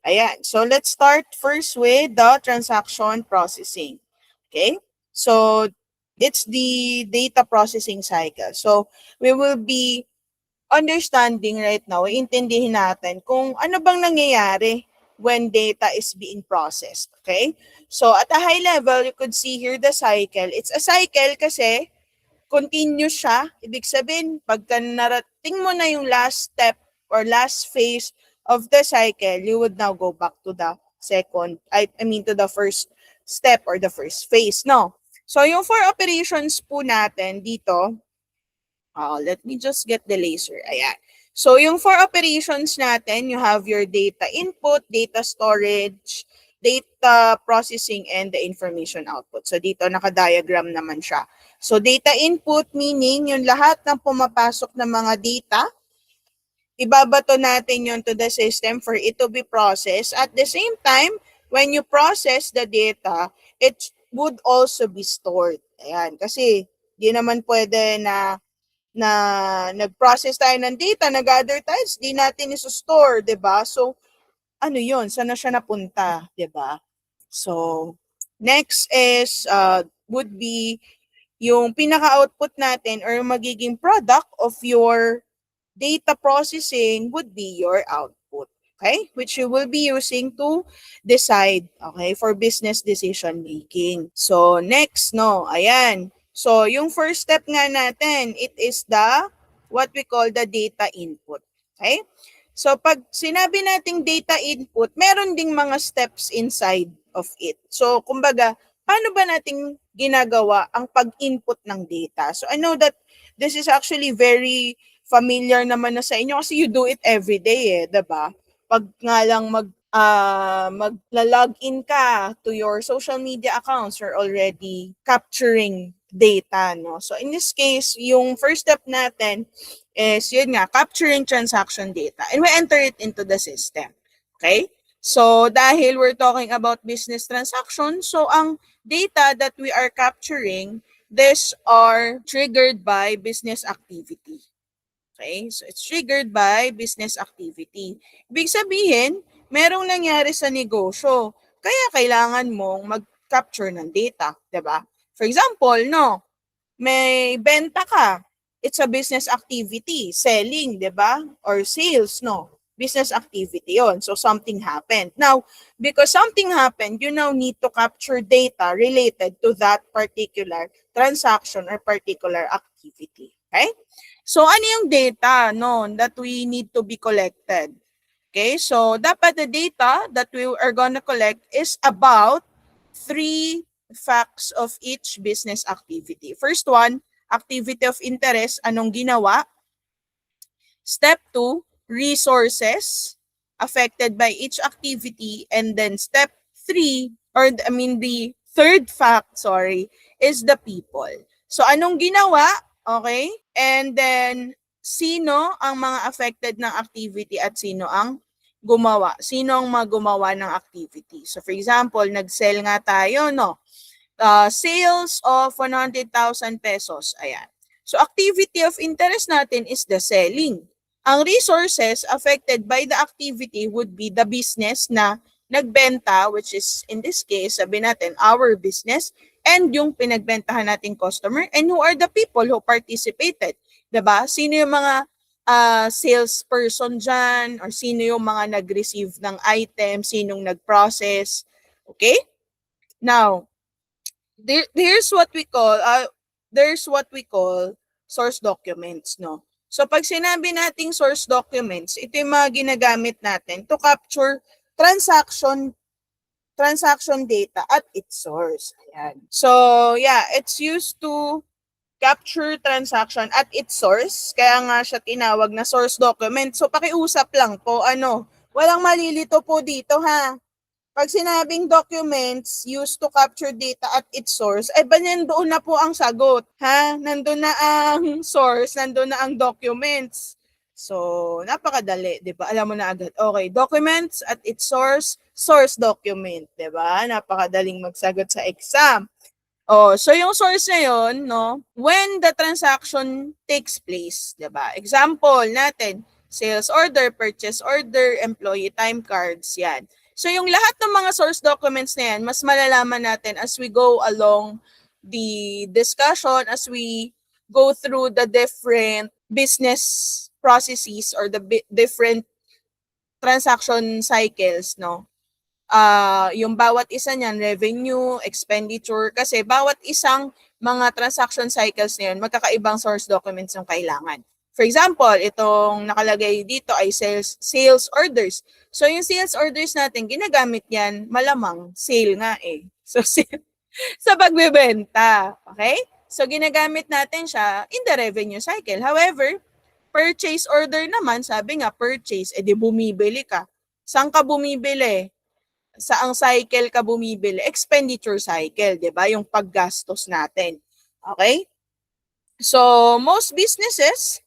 Ayan. So let's start first with the transaction processing. Okay? So it's the data processing cycle. So we will be understanding right now, iintindihin natin kung ano bang nangyayari when data is being processed. Okay? So at a high level, you could see here the cycle. It's a cycle kasi continuous siya. Ibig sabihin, pagka narating mo na yung last step or last phase of the cycle, you would now go back to the to the first step or the first phase, no? So, yung for operations po natin dito, let me just get the laser. Ayan. So, yung for operations natin, you have your data input, data storage, data processing, and the information output. So, dito naka-diagram naman siya. So, data input meaning yung lahat ng pumapasok na mga data, ibabato natin yun to the system for it to be processed. At the same time, when you process the data, it would also be stored. Ayan. Kasi, di naman pwede na nag-process tayo ng data, nag-gather tayo, di natin iso-store, 'di ba? So, ano 'yon? Saan na siya napunta, 'di ba? So, next is would be yung pinaka-output natin or magiging product of your data processing would be your output. Okay? Which you will be using to decide, okay, for business decision making. So, next, no, ayan. So, yung first step nga natin, it is the, what we call the data input. Okay? So, pag sinabi nating data input, meron ding mga steps inside of it. So, kumbaga, paano ba nating ginagawa ang pag-input ng data? So, I know that this is actually very familiar naman na sa inyo kasi you do it every day, 'di ba? Pag nga lang magla-login ka to your social media accounts, you're already capturing data, no? So in this case, yung first step natin is yun nga, capturing transaction data, and we enter it into the system. Okay? So dahil we're talking about business transactions, so ang data that we are capturing, these are triggered by business activity. Okay? So it's triggered by business activity. Ibig sabihin, merong nangyari sa negosyo. Kaya kailangan mong mag-capture ng data, 'di ba? For example, no, may benta ka. It's a business activity, selling, 'di ba? Or sales, no. Business activity 'yon. So something happened. Now, because something happened, you now need to capture data related to that particular transaction or particular activity. Okay? So ano yung data no that we need to be collected? Okay? So dapat the data that we are gonna collect is about 3 facts of each business activity. First one, activity of interest, anong ginawa? Step 2, resources affected by each activity. And then step 3, the third fact, is the people. So anong ginawa? Okay? And then, sino ang mga affected ng activity at sino ang gumawa? Sino ang gumawa ng activity? So for example, nag-sell nga tayo, no? Sales of 100,000 pesos. Ayan. So activity of interest natin is the selling. Ang resources affected by the activity would be the business na nagbenta, which is in this case, sabi natin, our business, and yung pinagbentahan nating customer, and who are the people who participated. Diba? Sino yung mga salesperson dyan, or sino yung mga nag-receive ng item, sinong nag-process. Okay? Now, there's what we call source documents, no? So pag sinabi nating source documents, ito yung mga ginagamit natin to capture transaction data at its source. Ayan. So yeah, it's used to capture transaction at its source. Kaya nga siya tinawag na source document. So pakiusap lang po, walang malilito po dito ha. Pag sinabing documents used to capture data at its source, ay ba nandoon na po ang sagot? Ha? Nandun na ang source, nandun na ang documents. So, napakadali, di ba? Alam mo na agad. Okay, documents at its source, source document, di ba? Napakadaling magsagot sa exam. Oh, so yung source na yun, no? When the transaction takes place, di ba? Example natin, sales order, purchase order, employee time cards, yan. So yung lahat ng mga source documents na yan, mas malalaman natin as we go along the discussion, as we go through the different business processes or the different transaction cycles, no? Yung bawat isa niyan, revenue, expenditure, kasi bawat isang mga transaction cycles na yun, magkakaibang source documents yung kailangan. For example, itong nakalagay dito ay sales orders. So yung sales orders natin, ginagamit yan, malamang sale nga eh. So sa pagbebenta, okay? So ginagamit natin siya in the revenue cycle. However, purchase order naman, sabi nga purchase, edi bumibili ka. Saan ka bumibili? Saang cycle ka bumibili? Expenditure cycle, 'di ba? Yung paggastos natin. Okay? So, most businesses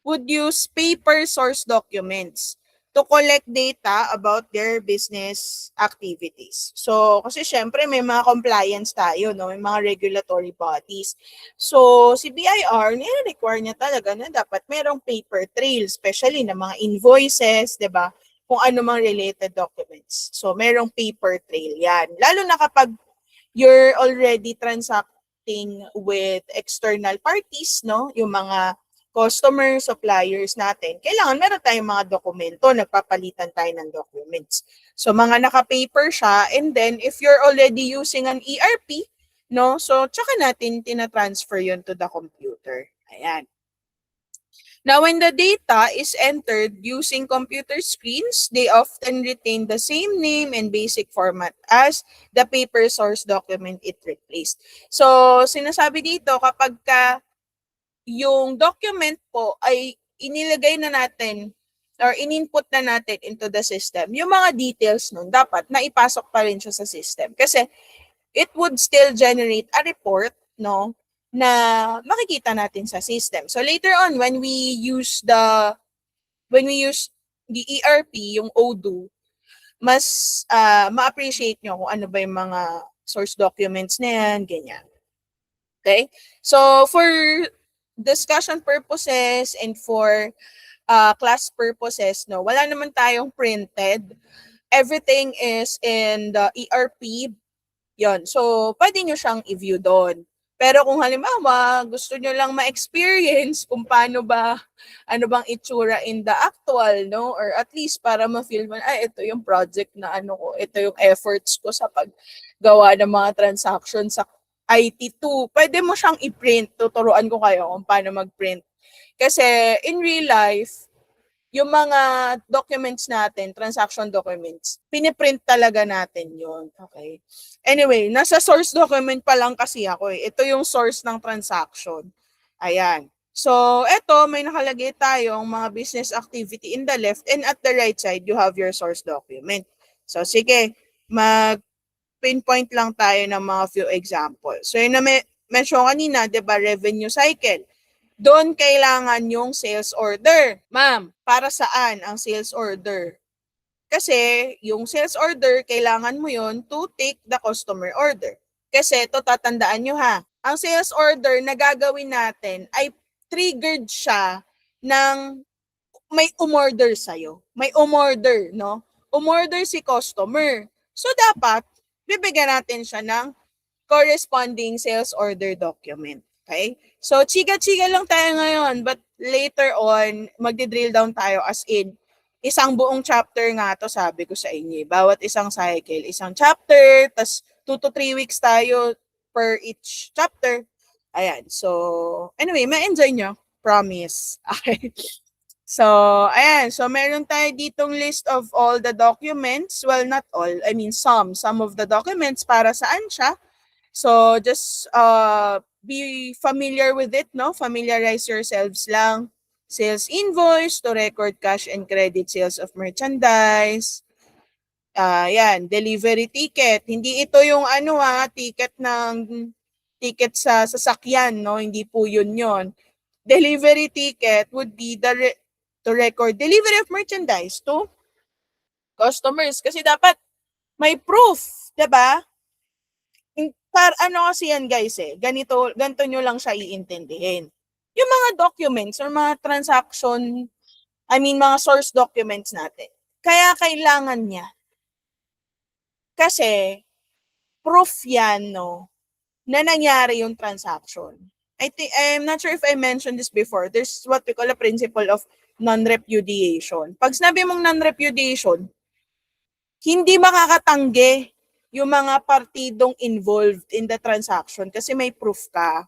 would use paper source documents to collect data about their business activities. So, kasi syempre may mga compliance tayo, no? May mga regulatory bodies. So, si BIR, nire-require niya talaga na dapat merong paper trail, especially na mga invoices, 'di ba? Kung ano mang related documents. So, merong paper trail yan. Lalo na kapag you're already transacting with external parties, no? Yung mga customers, suppliers natin, kailangan meron tayong mga dokumento, nagpapalitan tayo ng documents. So, mga naka-paper siya, and then if you're already using an ERP, no? So, tsaka natin tina-transfer yun to the computer. Ayan. Now, when the data is entered using computer screens, they often retain the same name and basic format as the paper source document it replaced. So, sinasabi dito, kapag yung document po ay inilagay na natin or in-input na natin into the system, yung mga details nun, dapat naipasok pa rin siya sa system. Kasi it would still generate a report, no, na makikita natin sa system. So later on, when we use the ERP, yung Odoo, mas ma-appreciate nyo kung ano ba yung mga source documents na yan, ganyan. Okay? So for discussion purposes and for class purposes, no, wala naman tayong printed. Everything is in the ERP. Yon. So, pwede nyo siyang i-view doon. Pero kung halimbawa, gusto nyo lang ma-experience kung paano ba, ano bang itsura in the actual, no? Or at least para ma-feel mo, ito yung project na ano ko, ito yung efforts ko sa paggawa ng mga transactions sa IT2. Pwede mo siyang i-print. Tuturuan ko kayo kung paano mag-print. Kasi in real life, yung mga documents natin, transaction documents, piniprint talaga natin yun. Okay? Anyway, nasa source document pa lang kasi ako eh. Ito yung source ng transaction. Ayan. So, ito, may nakalagay tayong mga business activity in the left and at the right side, you have your source document. So, sige, mag-pinpoint lang tayo ng mga few examples. So, yun na mention kanina, di ba, revenue cycle. Doon kailangan yung sales order. Ma'am, para saan ang sales order? Kasi yung sales order, kailangan mo yon to take the customer order. Kasi ito, tatandaan nyo ha, ang sales order na gagawin natin ay triggered siya ng may umorder sa'yo. May umorder, no? Umorder si customer. So, dapat, bibigyan natin siya ng corresponding sales order document. Okay? So, chika-chika lang tayo ngayon, but later on, magdi-drill down tayo as in, isang buong chapter nga to sabi ko sa inyo. Bawat isang cycle, isang chapter, tas 2 to 3 weeks tayo per each chapter. Ayan. So, anyway, ma-enjoy nyo. Promise. Okay. So, ayan. So, meron tayo ditong list of all the documents. Well, not all. I mean, some of the documents para saan siya. So, just be familiar with it, no? Familiarize yourselves lang. Sales invoice to record cash and credit sales of merchandise. Yan, delivery ticket. Hindi ito yung ticket sa sasakyan, no? Hindi po yun yon. Delivery ticket would be to record delivery of merchandise to customers kasi dapat may proof, 'di ba? Ano kasi yan guys ganito nyo lang siya iintindihin. Yung mga documents or mga transaction mga source documents natin. Kaya kailangan niya. Kasi, proof yan, no, na nangyari yung transaction. I'm not sure if I mentioned this before. There's what we call a principle of non-repudiation. Pag sinabi mong non-repudiation, hindi makakatanggi yung mga partidong involved in the transaction kasi may proof ka.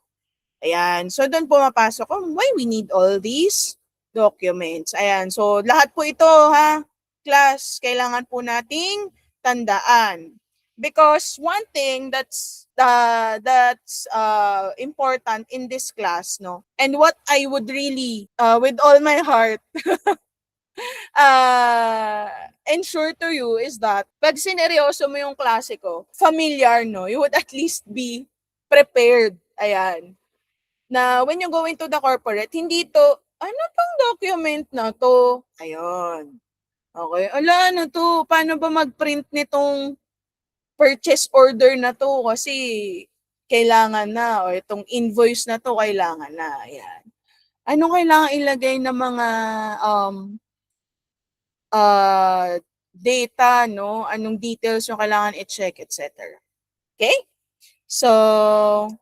Ayan. So, doon pumapasok why we need all these documents. Ayan. So, lahat po ito, class, kailangan po nating tandaan. Because one thing that's important in this class, no, and what I would really, with all my heart, ensure to you is that pag sineryoso mo yung klase ko, familiar, no, you would at least be prepared. Ayan. Na when you go into the corporate, hindi to, ano tong document na to? Ayun. Okay. Ala, ano to? Paano ba mag-print nitong purchase order na to? Kasi kailangan na. O itong invoice na to, kailangan na. Ayan. Ano kailangan ilagay ng mga data, no? Anong details yung kailangan i-check, etc. Okay? So,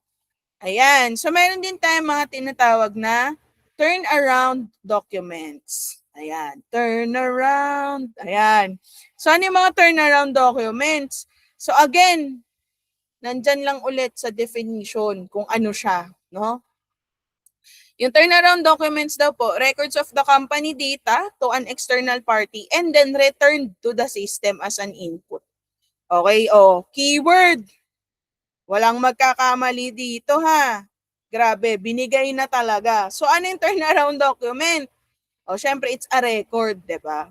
ayan. So, meron din tayong mga tinatawag na turnaround documents. Ayan. Turnaround. Ayan. So, ano yung mga turnaround documents? So, again, nandyan lang ulit sa definition kung ano siya, no? Yung turnaround documents daw po, records of the company data to an external party and then returned to the system as an input. Okay, keyword. Walang magkakamali dito, ha. Grabe, binigay na talaga. So, ano yung turnaround document? Syempre, it's a record, di ba?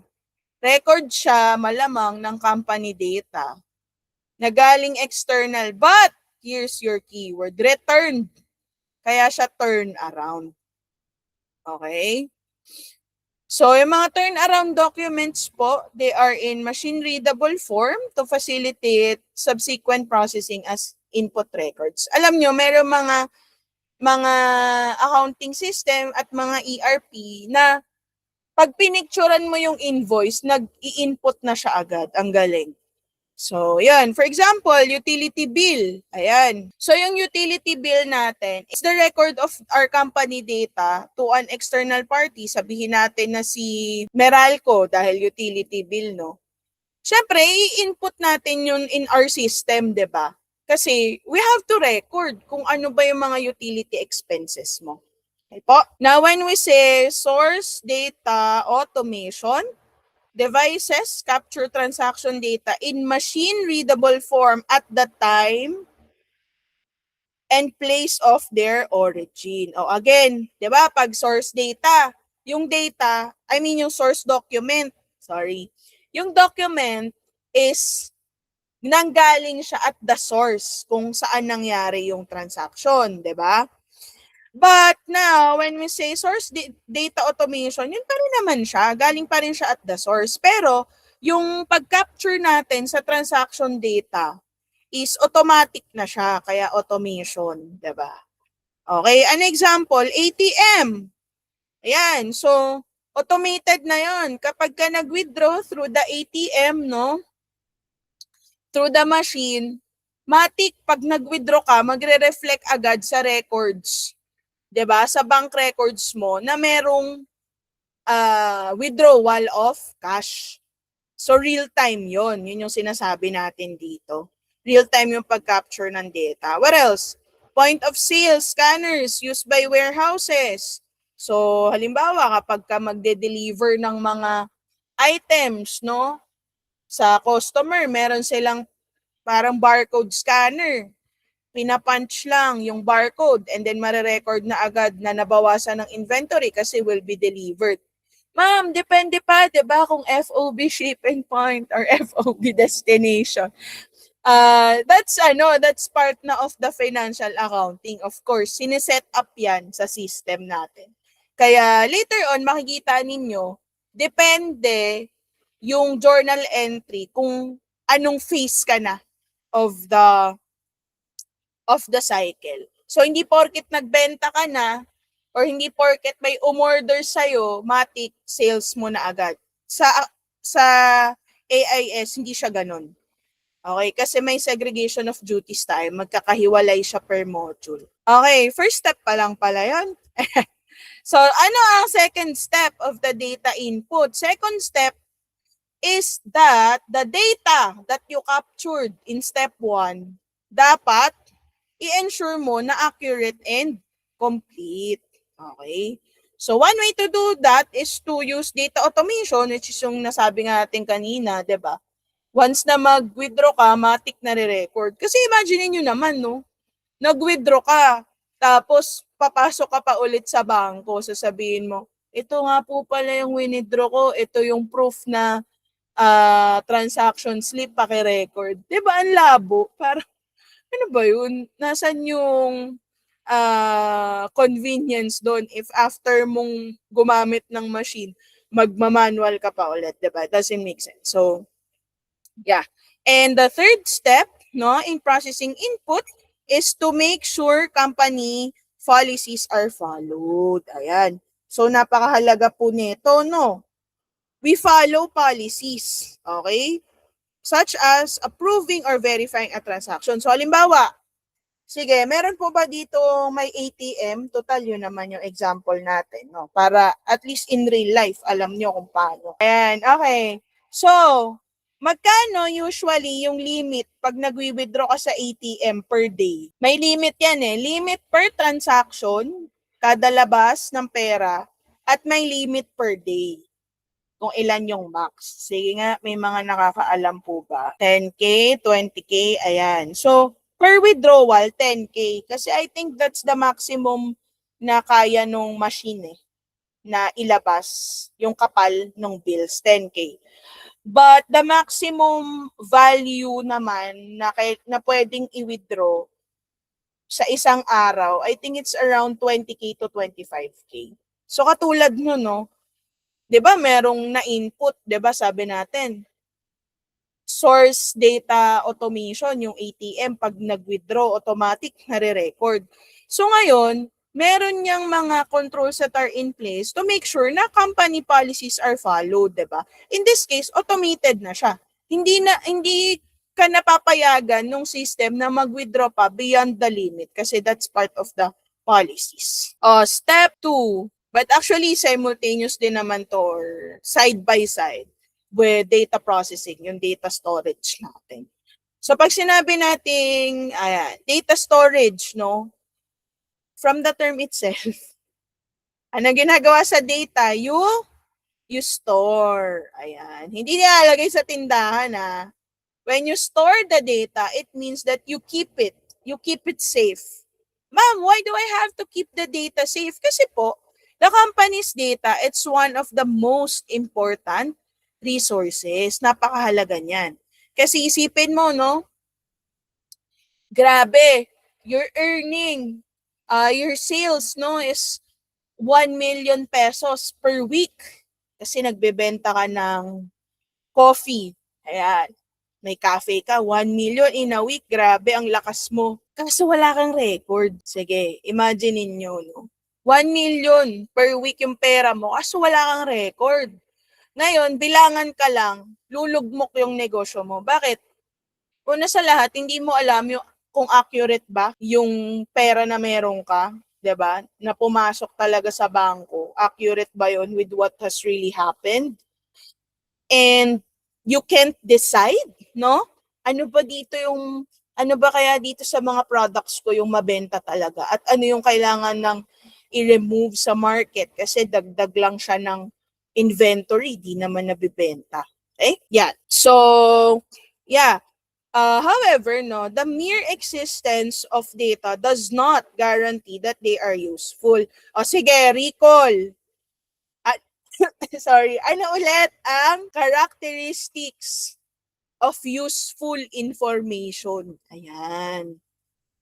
Record siya, malamang, ng company data na galing external. But, here's your keyword, returned. Kaya siya turn around. Okay? So, yung mga turnaround documents po, they are in machine-readable form to facilitate subsequent processing as input records. Alam nyo, meron mga accounting system at mga ERP na pag pinicturan mo yung invoice, nag-i-input na siya agad. Ang galing. So, yan. For example, utility bill. Ayan. So, yung utility bill natin, it's the record of our company data to an external party. Sabihin natin na si Meralco dahil utility bill, no? Siyempre, i-input natin yun in our system, di ba? Kasi we have to record kung ano ba yung mga utility expenses mo. Okay po? Now, when we say source data automation, devices capture transaction data in machine-readable form at the time and place of their origin. Again, di ba, pag source data, yung source document, yung document is nanggaling siya at the source kung saan nangyari yung transaction, di ba? But now, when we say source data automation, yun pa rin naman siya. Galing pa rin siya at the source. Pero, yung pag-capture natin sa transaction data is automatic na siya. Kaya automation, diba? Okay, an example, ATM. Ayan, so, automated na yon. Kapag ka nag-withdraw through the ATM, no? Through the machine, matik, pag nag-withdraw ka, magre-reflect agad sa records. 'Di ba? Sa bank records mo na merong withdrawal of cash. So real time 'yon. 'Yun yung sinasabi natin dito. Real time yung pag-capture ng data. What else? Point of sale scanners used by warehouses. So halimbawa kapag ka magde-deliver ng mga items, no? Sa customer, meron silang parang barcode scanner. Pinapunch lang yung barcode and then marirecord na agad na nabawasan ng inventory kasi will be delivered. Ma'am, depende pa, 'di ba, kung FOB shipping point or FOB destination. That's part na of the financial accounting. Of course, sineset up 'yan sa system natin. Kaya later on makikita ninyo, depende yung journal entry kung anong phase ka na of the cycle. So, hindi porket nagbenta ka na or hindi porket may umorder sa'yo, matik, sales mo na agad. Sa AIS, hindi siya ganun. Okay, kasi may segregation of duties tayo. Magkakahiwalay siya per module. Okay, first step pa lang pala yun. So, ano ang second step of the data input? Second step is that the data that you captured in step 1, dapat i-ensure mo na accurate and complete. Okay? So, one way to do that is to use data automation, which is yung nasabi nga natin kanina, di ba? Once na mag-withdraw ka, matik na re-record. Kasi imagine nyo naman, no? Nag-withdraw ka, tapos papasok ka pa ulit sa bangko, sasabihin mo, ito nga po pala yung withdraw ko, ito yung proof na transaction slip, paki-record. Di ba, ang labo? Parang, ano ba yun? Nasaan yung convenience doon if after mong gumamit ng machine, magmamanual ka pa ulit, diba? It doesn't make sense. So, yeah. And the third step, no, in processing input is to make sure company policies are followed. Ayan. So, napakahalaga po nito, no? We follow policies, okay? Such as approving or verifying a transaction. So, halimbawa, sige, meron po ba dito may ATM? Total, yun naman yung example natin, no? Para at least in real life, alam nyo kung paano. Ayan, okay. So, magkano usually yung limit pag nag-withdraw ka sa ATM per day? May limit yan eh. Limit per transaction, kada labas ng pera, at may limit per day kung ilan yung max. Sige nga, may mga nakakaalam po ba? 10K, 20K, ayan. So, per withdrawal, 10K. Kasi I think that's the maximum na kaya nung machine eh, na ilabas yung kapal ng bills, 10K. But the maximum value naman na pwedeng i-withdraw sa isang araw, I think it's around 20K to 25K. So katulad nun, no? 'Di ba merong na-input, 'di ba sabi natin, source data automation, yung ATM, pag nag-withdraw, automatic nare-record. So ngayon, meron niyang mga controls that are in place to make sure na company policies are followed, 'di ba? In this case, automated na siya. Hindi ka napapayagan ng system na mag-withdraw pa beyond the limit kasi that's part of the policies. Step 2, but actually, simultaneous din naman to or side by side with data processing, yung data storage natin. So, pag sinabi nating data storage, no, from the term itself, ano ginagawa sa data? You store. Ayan. Hindi nilalagay sa tindahan, ha. When you store the data, it means that you keep it. You keep it safe. Ma'am, why do I have to keep the data safe? Kasi po, the company's data, it's one of the most important resources. Napakahalaga niyan. Kasi isipin mo, no? Grabe, your earning, your sales, no, is 1 million pesos per week. Kasi nagbebenta ka ng coffee. Ayan. May cafe ka, 1 million in a week. Grabe, ang lakas mo. Kaso wala kang record. Sige, imagine niyo, no? 1 million per week yung pera mo, kaso wala kang record. Ngayon, bilangan ka lang, lulugmok yung negosyo mo. Bakit? Una sa lahat, hindi mo alam yung, kung accurate ba yung pera na meron ka, 'di ba? Na pumasok talaga sa bangko. Accurate ba yon with what has really happened? And you can't decide, no? Ano ba kaya dito sa mga products ko yung mabenta talaga? At ano yung kailangan ng i-remove sa market kasi dagdag lang siya ng inventory, di naman nabibenta. Okay? Yeah. So, yeah. However, no, the mere existence of data does not guarantee that they are useful. O sige, recall. Sorry, ano ulit ang characteristics of useful information? Ayan.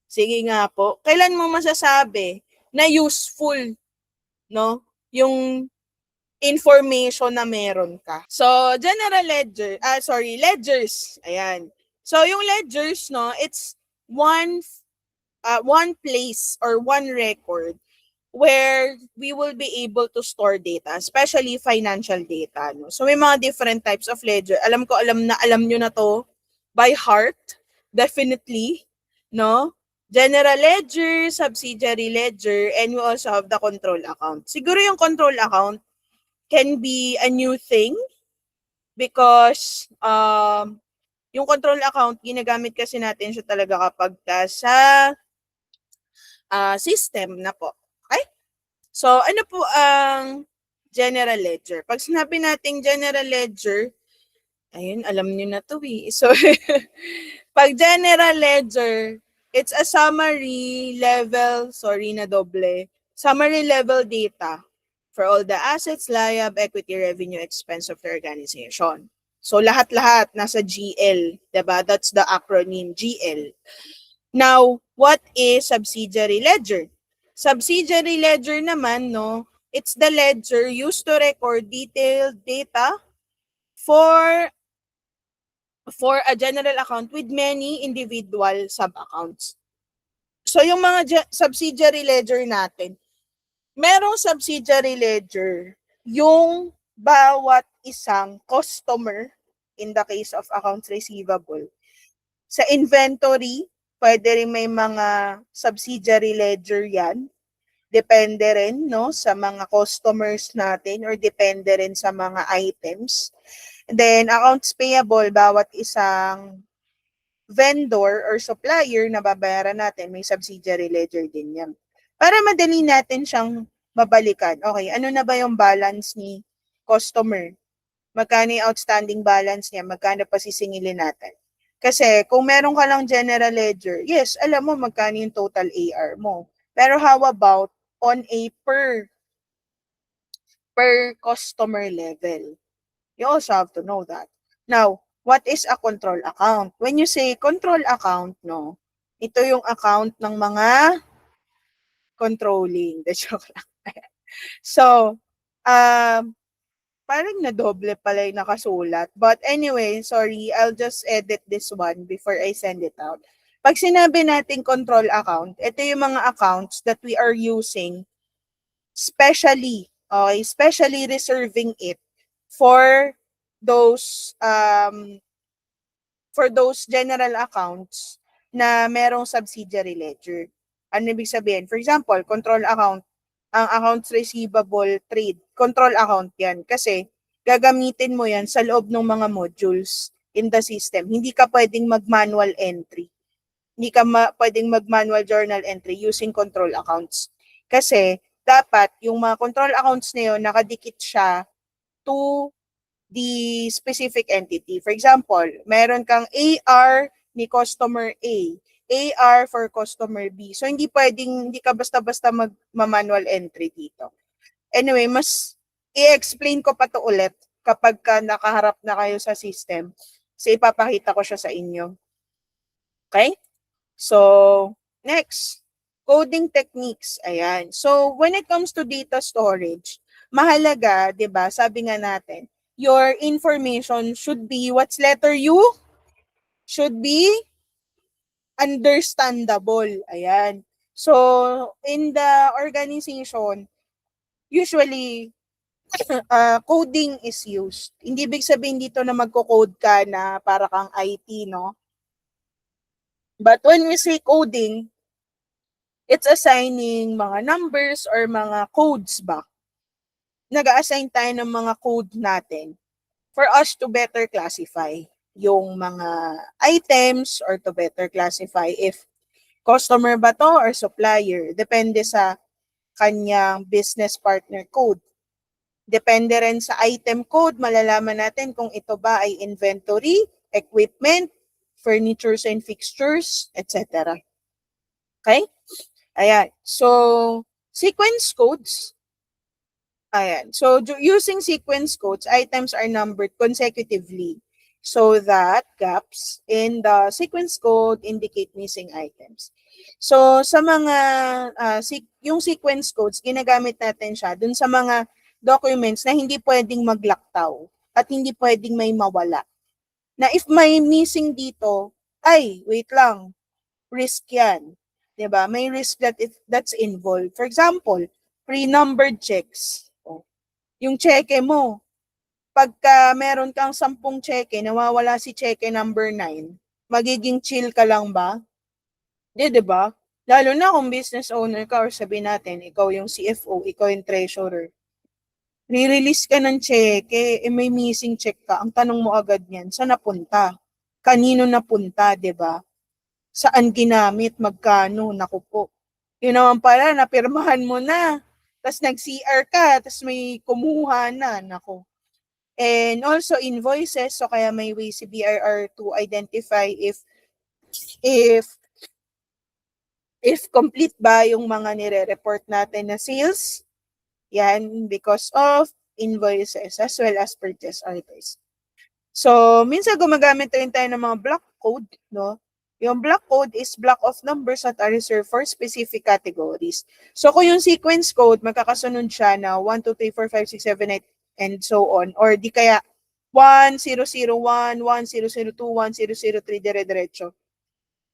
Sige nga po. Kailan mo masasabi na useful, no, yung information na meron ka? So, general ledger, ledgers. Ayan. So, yung ledgers, no, it's one place or one record where we will be able to store data, especially financial data. No? So may mga different types of ledger. Alam nyo na to by heart, definitely. No? General ledger, subsidiary ledger, and we also have the control account. Siguro yung control account can be a new thing because yung control account, ginagamit kasi natin siya talaga kapag sa system na po. Okay? So, ano po ang general ledger? Pag sinabi nating general ledger, ayun, alam niyo na to eh. So, pag general ledger, it's a summary level, summary level data for all the assets, liability, equity, revenue, expense of the organization. So, lahat-lahat nasa GL, diba? That's the acronym, GL. Now, what is subsidiary ledger? Subsidiary ledger naman, no, it's the ledger used to record detailed data for a general account with many individual sub-accounts. So, yung mga subsidiary ledger natin, merong subsidiary ledger yung bawat isang customer in the case of accounts receivable. Sa inventory, pwede rin may mga subsidiary ledger yan. Depende rin no, sa mga customers natin or depende rin sa mga items. And then, accounts payable, bawat isang vendor or supplier na babayaran natin, may subsidiary ledger din yan. Para madali natin siyang mabalikan. Okay, ano na ba yung balance ni customer? Magkano yung outstanding balance niya? Magkano pa sisingilin natin? Kasi kung meron ka lang general ledger, yes, alam mo magkano yung total AR mo. Pero how about on a per customer level? You also have to know that. Now, what is a control account? When you say control account, no, ito yung account ng mga controlling. The joke lang. So, parang na-doble pala yung nakasulat. But anyway, sorry, I'll just edit this one before I send it out. Pag sinabi natin control account, ito yung mga accounts that we are using specially reserving it for those general accounts na merong subsidiary ledger. Ano ibig sabihin? For example, control account, ang accounts receivable trade, control account yan. Kasi gagamitin mo yan sa loob ng mga modules in the system. Hindi ka pwedeng mag-manual entry. Hindi ka pwedeng mag-manual journal entry using control accounts. Kasi dapat yung mga control accounts na yun, nakadikit siya to the specific entity. For example, meron kang AR ni customer A, AR for customer B. So, hindi ka basta-basta mag-manual entry dito. Anyway, mas i-explain ko pa to ulit kapag nakaharap na kayo sa system. So, ipapakita ko siya sa inyo. Okay? So, next, coding techniques. Ayan. So, when it comes to data storage, mahalaga, 'di ba? Sabi nga natin, your information should be, what's letter U? Should be understandable. Ayan. So, in the organization, usually, coding is used. Hindi ibig sabihin dito na magko-code ka na para kang IT, no? But when we say coding, it's assigning mga numbers or mga codes ba? Nag-assign tayo ng mga code natin for us to better classify yung mga items or to better classify if customer ba to or supplier. Depende sa kanyang business partner code. Depende rin sa item code, malalaman natin kung ito ba ay inventory, equipment, furnitures and fixtures, etc. Okay? Ayan. So, sequence codes. Ayan. So, using sequence codes, items are numbered consecutively so that gaps in the sequence code indicate missing items. So, sa mga, yung sequence codes, ginagamit natin siya dun sa mga documents na hindi pwedeng maglaktaw at hindi pwedeng may mawala. Na if may missing dito, ay, wait lang, risk yan. Diba? May risk that's involved. For example, pre-numbered checks. Yung cheque mo, pagka meron kang 10 cheque, nawawala si cheque number 9, magiging chill ka lang ba? Di ba? Lalo na kung business owner ka or sabihin natin, ikaw yung CFO, ikaw yung treasurer. Re-release ka ng cheque, may missing check ka. Ang tanong mo agad niyan, saan napunta? Kanino napunta, di ba? Saan ginamit? Magkano? Naku po. Yun naman pala, napirmahan mo na. Tapos nag-CR ka, tapos may kumuha na. Naku. And also invoices, so kaya may way si BRR to identify if complete ba yung mga nire-report natin na sales. Yan, because of invoices as well as purchase orders. So, minsan gumagamit rin tayo ng mga block code, no? Yung block code is block of numbers that are reserved for specific categories. So, kung yung sequence code, magkakasunod siya na 1, 2, 3, 4, 5, 6, 7, 8, and so on. Or di kaya 1, 0, 0, 1, 1, 0, 0, 2, 1, 0, 0, 3, dire-diretso.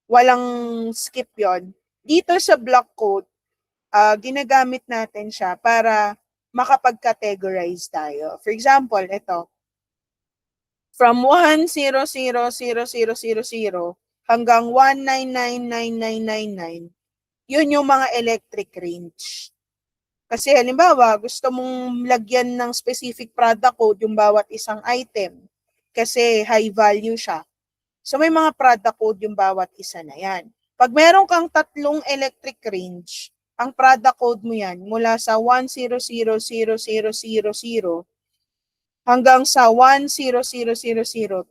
Walang skip yon. Dito sa block code, ginagamit natin siya para makapag-categorize tayo. For example, ito. From 1000000 hanggang 1999999, yun yung mga electric range. Kasi halimbawa, gusto mong lagyan ng specific product code yung bawat isang item kasi high value siya. So may mga product code yung bawat isa na yan. Pag meron kang 3 electric range, ang product code mo yan mula sa 1000000 hanggang sa 1000002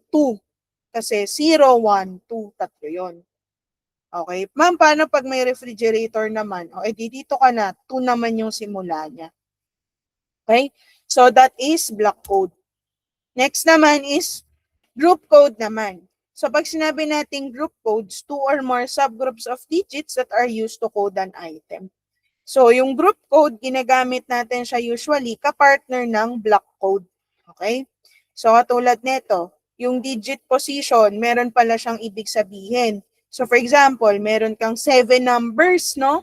kasi 0, 1, 2, tatlo yun. Okay. Ma'am, paano pag may refrigerator naman? O, edi dito ka na, 2 naman yung simula niya. Okay? So, that is block code. Next naman is group code naman. So, pag sinabi nating group codes, 2 or more subgroups of digits that are used to code an item. So, yung group code, ginagamit natin siya usually kapartner ng block code. Okay? So, katulad nito, yung digit position, meron pala siyang ibig sabihin. So, for example, meron kang 7 numbers, no?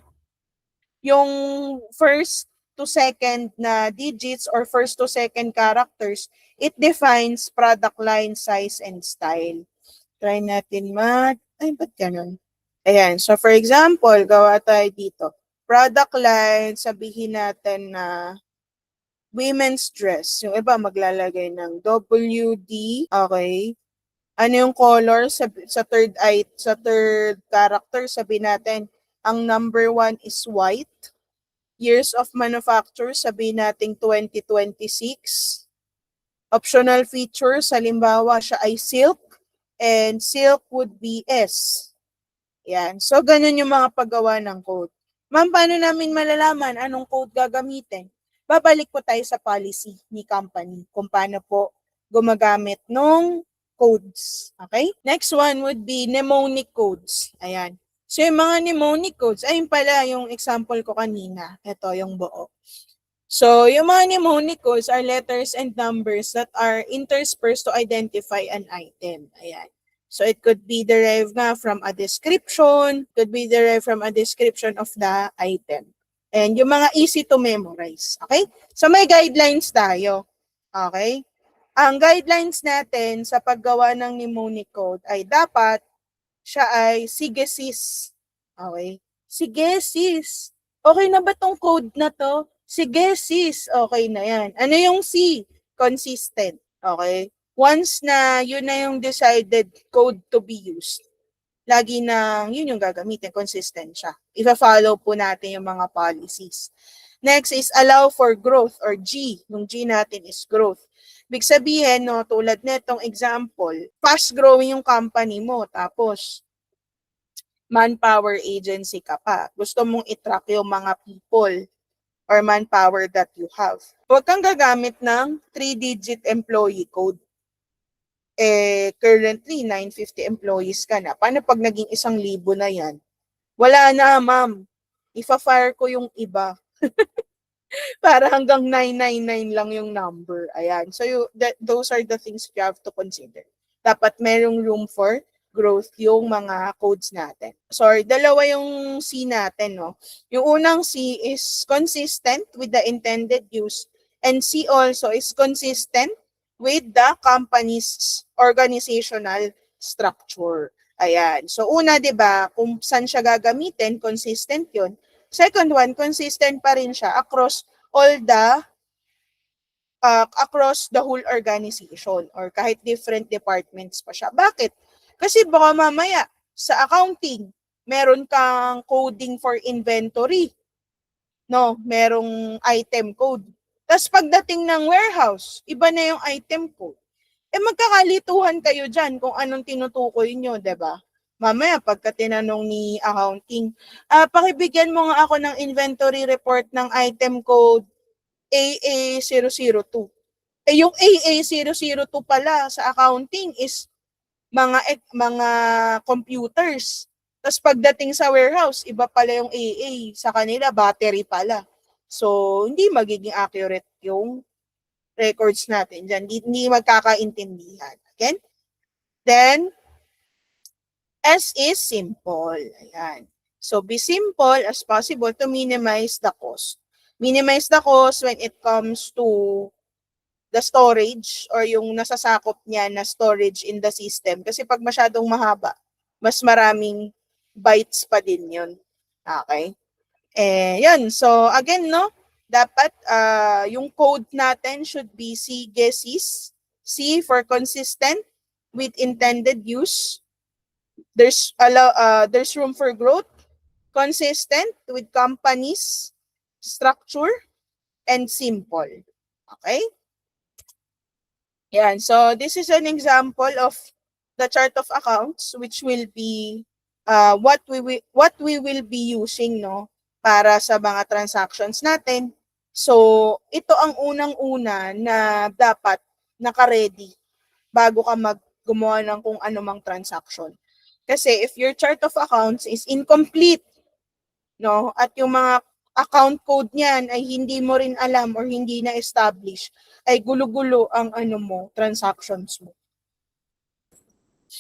Yung first to second na digits or first to second characters, it defines product line, size, and style. Try natin ay, ba't ganun? Ayan. So, for example, gawa tayo dito. Product line, sabihin natin na women's dress. Yung iba maglalagay ng WD. Okay. Ano yung color sa third character, sabihin natin ang number 1 is white. Years of manufacture, sabihin natin 2026. Optional features, halimbawa siya ay silk, and silk would be S. Yan. So, ganun yung mga paggawa ng code. Ma'am, paano namin malalaman anong code gagamitin? Babalik po tayo sa policy ni company kung paano po gumagamit nung codes. Okay? Next one would be mnemonic codes. Ayan. So, yung mga mnemonic codes, ayun pala yung example ko kanina. Ito, yung buo. So, yung mga mnemonic codes are letters and numbers that are interspersed to identify an item. Ayan. So, it could be derived nga from a description, could be derived from a description of the item. And yung mga easy to memorize. Okay? So, may guidelines tayo. Okay? Ang guidelines natin sa paggawa ng mnemonic code ay dapat siya ay sige sis. Okay? Sige sis. Okay na ba tong code na to? Sige sis. Okay na yan. Ano yung C? Consistent. Okay? Once na yun na yung decided code to be used, lagi nang yun yung gagamitin, consistent siya. Ifa-follow po natin yung mga policies. Next is allow for growth or G. Yung G natin is growth. Big sabihin, no, tulad netong example, fast growing yung company mo, tapos manpower agency ka pa. Gusto mong i-track yung mga people or manpower that you have. Huwag kang gagamit ng 3-digit employee code. Currently, 950 employees ka na. Paano pag naging 1,000 na yan? Wala na, ma'am. Ifa-fire ko yung iba. Para hanggang 999 lang yung number. Ayan. So, those are the things you have to consider. Dapat merong room for growth yung mga codes natin. Sorry, dalawa yung C natin, no? Yung unang C is consistent with the intended use, and C also is consistent with the company's organizational structure. Ayan. So una, 'di ba, kung saan siya gagamitin, consistent 'yun. Second one, consistent pa rin siya across all the across the whole organization or kahit different departments pa siya. Bakit? Kasi baka mamaya sa accounting, meron kang coding for inventory, no? Merong item code. Tapos pagdating ng warehouse, iba na yung item code. Magkakalituhan kayo dyan kung anong tinutukoy nyo, di ba? Mamaya, pagka tinanong ni accounting, pakibigyan mo nga ako ng inventory report ng item code AA002. Yung AA002 pala sa accounting is mga computers. Tapos pagdating sa warehouse, iba pala yung AA. Sa kanila, battery pala. So, hindi magiging accurate yung records natin dyan. Hindi magkakaintindihan. Again? Then, S is simple. Ayan. So, be simple as possible to minimize the cost. Minimize the cost when it comes to the storage or yung nasasakop niya na storage in the system. Kasi pag masyadong mahaba, mas maraming bytes pa din yun. Okay? Yun. So, again, no, dapat yung code natin should be CGESIS. C for consistent with intended use. There's room for growth. Consistent with companies, structure, and simple. Okay? Yan. So, this is an example of the chart of accounts which will be what we will be using, no, para sa mga transactions natin. So, ito ang unang-una na dapat naka-ready bago ka gumawa ng kung anumang transaction. Kasi if your chart of accounts is incomplete, no, at yung mga account code niyan ay hindi mo rin alam or hindi na establish, ay gulo-gulo ang transactions mo.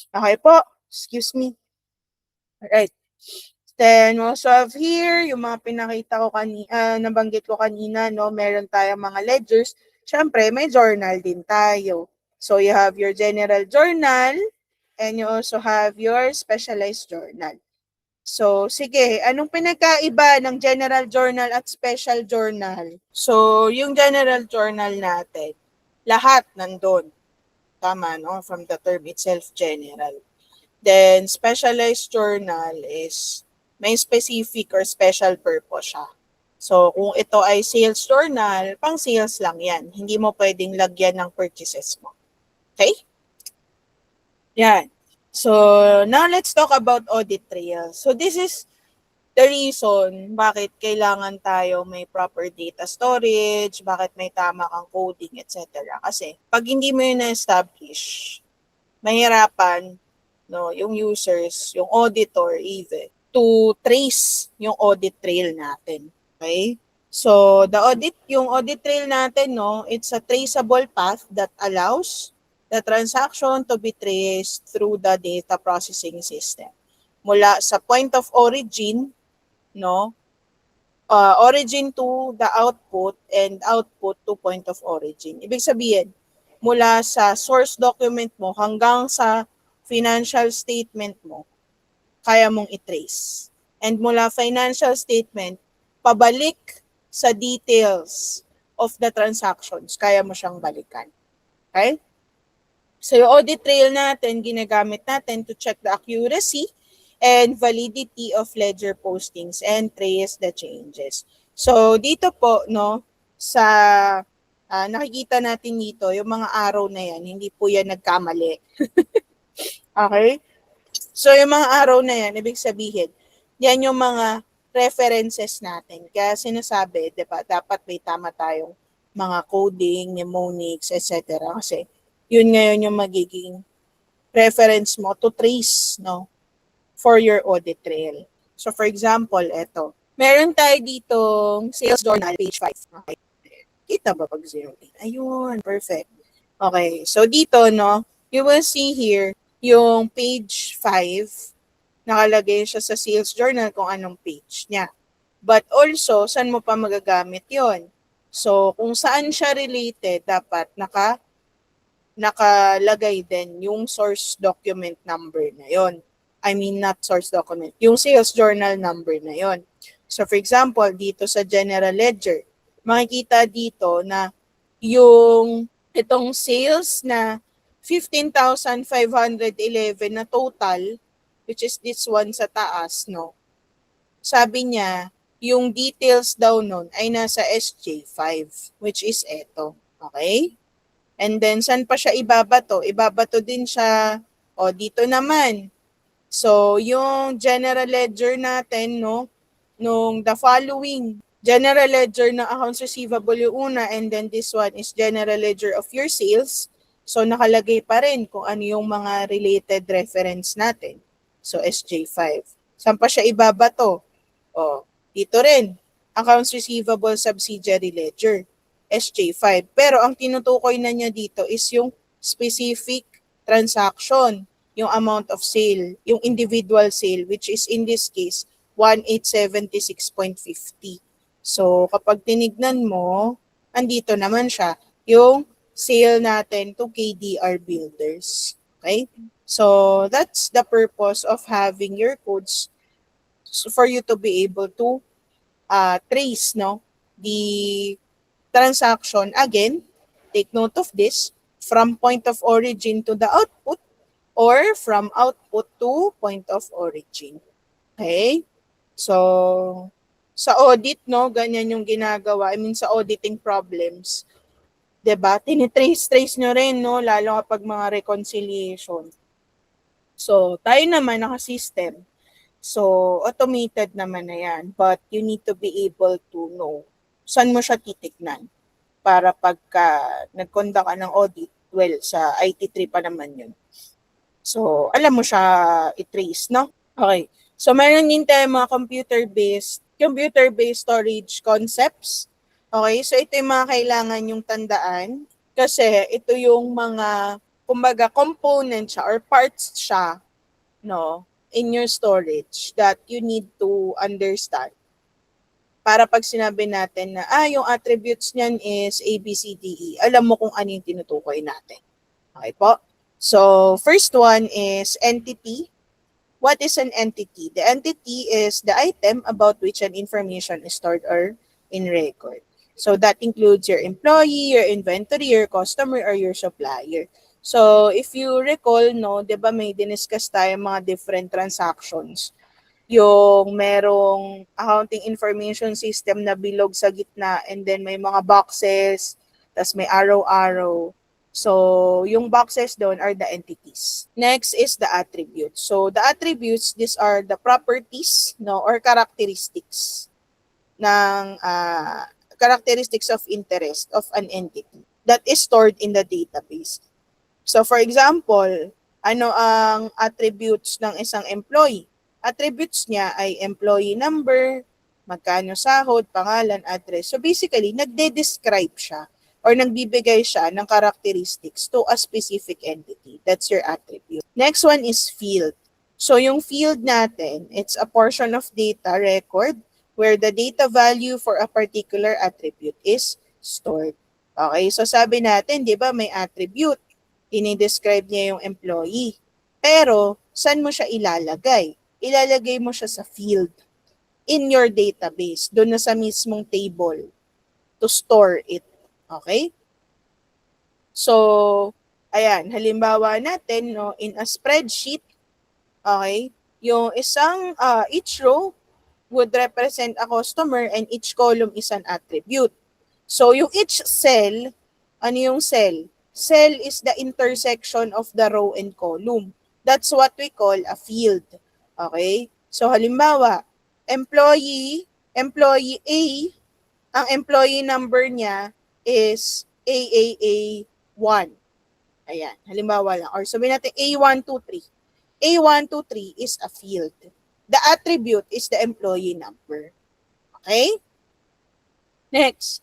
Okay po, excuse me. Alright. Then, also have here, yung mga pinakita ko kanina, nabanggit ko kanina, no, meron tayong mga ledgers. Siyempre, may journal din tayo. So, you have your general journal and you also have your specialized journal. So, sige, anong pinagkaiba ng general journal at special journal? So, yung general journal natin, lahat nandun. Tama, no? From the term itself, general. Then, specialized journal is may specific or special purpose siya. So, kung ito ay sales journal, pang sales lang yan. Hindi mo pwedeng lagyan ng purchases mo. Okay? Yan. So, now let's talk about audit trail. So, this is the reason bakit kailangan tayo may proper data storage, bakit may tama kang coding, etc. Kasi, pag hindi mo yun na-establish, mahirapan, no, yung users, yung auditor even, to trace yung audit trail natin. Okay? So, yung audit trail natin, no, it's a traceable path that allows the transaction to be traced through the data processing system. Mula sa point of origin, no, origin to the output and output to point of origin. Ibig sabihin, mula sa source document mo hanggang sa financial statement mo, kaya mong i-trace. And mula financial statement, pabalik sa details of the transactions, kaya mo siyang balikan. Okay? So yung audit trail natin, ginagamit natin to check the accuracy and validity of ledger postings and trace the changes. So dito po, no, sa nakikita natin dito, yung mga arrow na yan, hindi po yan nagkamali. Okay? So, yung mga arrow na yan, ibig sabihin, yan yung mga references natin. Kaya sinasabi, diba, dapat may tama tayong mga coding, mnemonics, etc. Kasi, yun ngayon yung magiging reference mo to trace, no, for your audit trail. So, for example, eto. Meron tayo ditong sales journal, page 5. Okay. Kita ba pag 0? Ayun, perfect. Okay, so dito, no, you will see here, yung page 5, nakalagay siya sa sales journal kung anong page niya. But also, saan mo pa magagamit yon? So, kung saan siya related, dapat nakalagay din yung source document number na yon. I mean, not source document, yung sales journal number na yon. So, for example, dito sa general ledger, makikita dito na yung itong sales na 15,511 na total, which is this one sa taas, no? Sabi niya, yung details daw nun ay nasa SJ5, which is eto. Okay? And then, saan pa siya ibabato? Ibabato din siya, dito naman. So, yung general ledger natin, no, nung the following, general ledger na accounts receivable yung una, and then this one is general ledger of your sales. So, nakalagay pa rin kung ano yung mga related reference natin. So, SJ5. Saan pa siya ibabato? Dito rin, accounts receivable subsidiary ledger, SJ5. Pero ang tinutukoy na niya dito is yung specific transaction, yung amount of sale, yung individual sale, which is in this case, 1,876.50. So, kapag tinignan mo, andito naman siya, yung sale natin to KDR Builders. Okay? So, that's the purpose of having your codes for you to be able to trace, no, the transaction. Again, take note of this, from point of origin to the output or from output to point of origin. Okay? So, sa audit, no, ganyan yung ginagawa. I mean, sa auditing problems, 'di ba? Tinitrace nyo rin, no, lalo kapag mga reconciliation. So, tayo naman naka-system. So, automated naman na yan. But you need to be able to know saan mo siya titignan para pagka nag-conduct ka ng audit, well, sa IT3 pa naman yun. So, alam mo siya i-trace, no? Okay. So, meron din tayo mga computer-based storage concepts. Okay, so ito yung mga kailangan yung tandaan kasi ito yung mga, kumbaga, components siya or parts siya, no, in your storage that you need to understand. Para pag sinabi natin na, yung attributes niyan is A, B, C, D, E, alam mo kung ano yung tinutukoy natin. Okay po? So, first one is entity. What is an entity? The entity is the item about which an information is stored or in record. So, that includes your employee, your inventory, your customer, or your supplier. So, if you recall, no, di ba may diniscuss tayo mga different transactions. Yung merong accounting information system na bilog sa gitna and then may mga boxes, tas may arrow-arrow. So, yung boxes doon are the entities. Next is the attributes. So, the attributes, these are the properties, no, or characteristics ng characteristics of interest of an entity that is stored in the database. So, for example, ano ang attributes ng isang employee? Attributes niya ay employee number, magkano sahod, pangalan, address. So, basically, nagde-describe siya or nagbibigay siya ng characteristics to a specific entity. That's your attribute. Next one is field. So, yung field natin, it's a portion of data record where the data value for a particular attribute is stored. Okay, so sabi natin, di ba, may attribute. Ini-describe niya yung employee. Pero, saan mo siya ilalagay? Ilalagay mo siya sa field in your database, doon na sa mismong table to store it. Okay? So, ayan, halimbawa natin, no, in a spreadsheet, okay, yung isang, each row would represent a customer and each column is an attribute. So, yung each cell, ano yung cell? Cell is the intersection of the row and column. That's what we call a field. Okay? So, halimbawa, employee A, ang employee number niya is AAA1. Ayan, halimbawa lang. Or sabihin natin A123. A123 is a field. The attribute is the employee number. Okay? Next.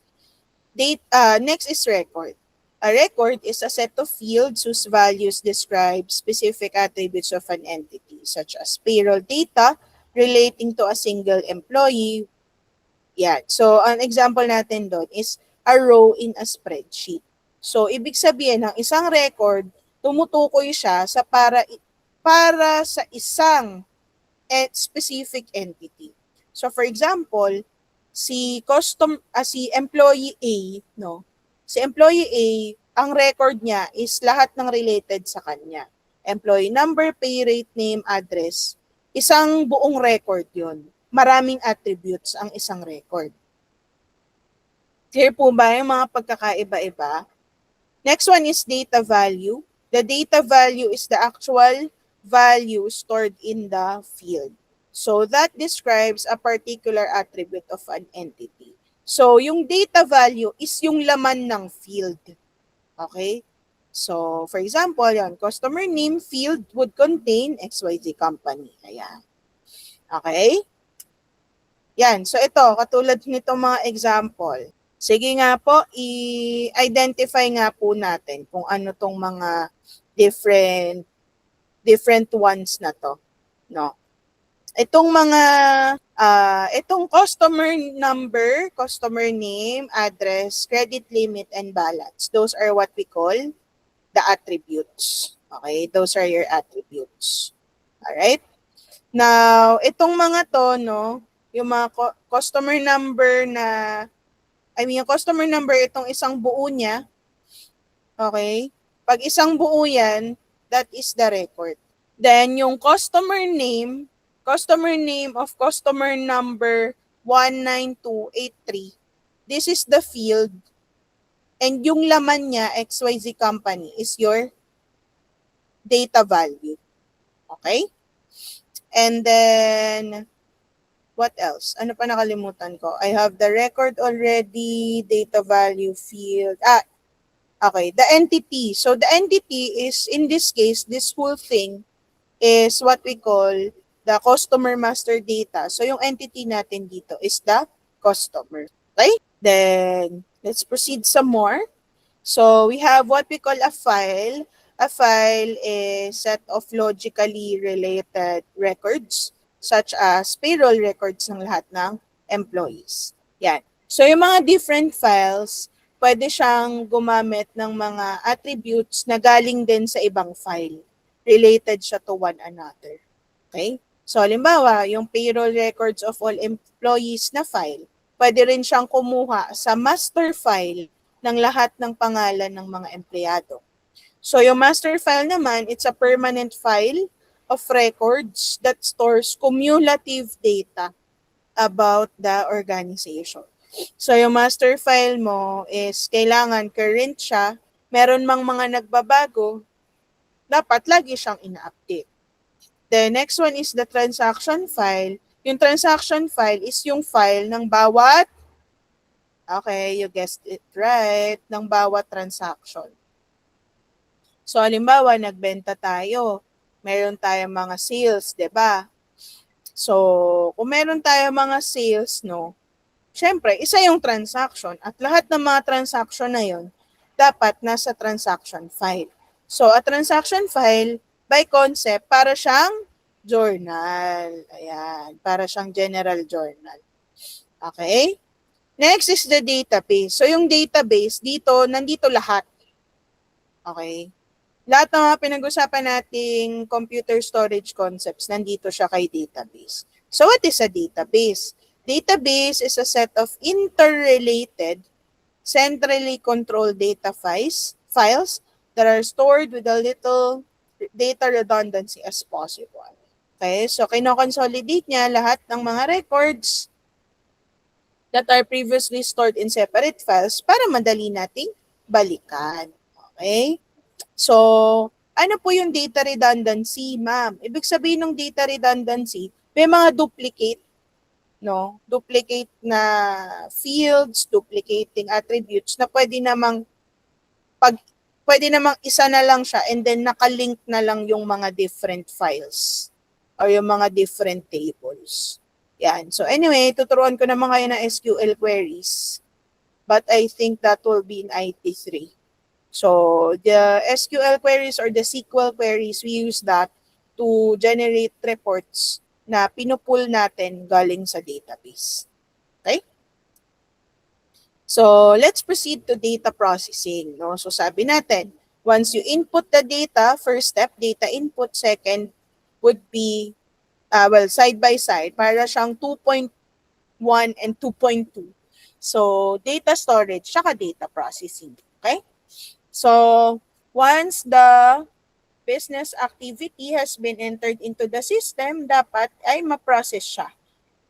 Next is record. A record is a set of fields whose values describe specific attributes of an entity, such as payroll data relating to a single employee. Yan. So, an example natin doon is a row in a spreadsheet. So, ibig sabihin ng isang record, tumutukoy siya sa para sa isang specific entity. So, for example, si employee A, no? Si employee A, ang record niya is lahat ng related sa kanya. Employee number, pay rate, name, address. Isang buong record 'yon. Maraming attributes ang isang record. Clear po ba yung mga pagkakaiba-iba? Next one is data value. The data value is the actual value stored in the field. So that describes a particular attribute of an entity. So yung data value is yung laman ng field. Okay? So for example, yan, customer name field would contain XYZ company. Ayan. Okay? Yan. So ito, katulad nito mga example. Sige nga po, i-identify nga po natin kung ano tong mga different ones na to, no? Itong mga itong customer number, customer name, address, credit limit, and balance. Those are what we call the attributes. Okay? Those are your attributes. Alright? Now, itong mga to, no, yung mga customer number yung customer number, itong isang buo niya, okay? Pag isang buo yan, that is the record. Then, yung customer name of customer number 19283, this is the field, and yung laman niya, XYZ company, is your data value. Okay? And then, what else? Ano pa nakalimutan ko? I have the record already, data value field. Okay, the entity. So the entity is, in this case, this whole thing is what we call the customer master data. So yung entity natin dito is the customer. Okay? Then, let's proceed some more. So we have what we call a file. A file is a set of logically related records, such as payroll records ng lahat ng employees. Yan. So yung mga different files, pwede siyang gumamit ng mga attributes na galing din sa ibang file. Related siya to one another. Okay? So halimbawa, yung payroll records of all employees na file, pwede rin siyang kumuha sa master file ng lahat ng pangalan ng mga empleyado. So yung master file naman, it's a permanent file of records that stores cumulative data about the organization. So yung master file mo is kailangan current siya, meron mang mga nagbabago, dapat lagi siyang ina-update. The next one is the transaction file. Yung transaction file is yung file ng bawat, okay, you guessed it right, ng bawat transaction. So halimbawa, nagbenta tayo. Meron tayong mga sales, 'di ba? So, kung meron tayong mga sales, no, syempre, isa yung transaction at lahat ng mga transaction na yon dapat nasa transaction file. So, a transaction file, by concept, para siyang journal. Ayan, para siyang general journal. Okay? Next is the database. So, yung database, dito, nandito lahat. Okay? Lahat ng mga pinag-usapan nating computer storage concepts, nandito siya kay database. So, what is a database? Database is a set of interrelated, centrally controlled data files that are stored with a little data redundancy as possible. Okay, so kino-consolidate niya lahat ng mga records that are previously stored in separate files para madali nating balikan. Okay? So, ano po yung data redundancy, ma'am? Ibig sabihin ng data redundancy, may mga duplicate, no? Duplicate na fields, duplicating attributes na pwede namang isa na lang siya and then nakalink na lang yung mga different files or yung mga different tables. Yan. So anyway, tuturuan ko naman kayo ng SQL queries. But I think that will be in IT3. So the SQL queries or the SQL queries, we use that to generate reports na pinupull natin galing sa database. Okay? So let's proceed to data processing. No? So sabi natin, once you input the data, first step, data input, second would be, side by side, para siyang 2.1 and 2.2. So data storage, saka data processing. Okay? So once the business activity has been entered into the system, dapat ay ma-process siya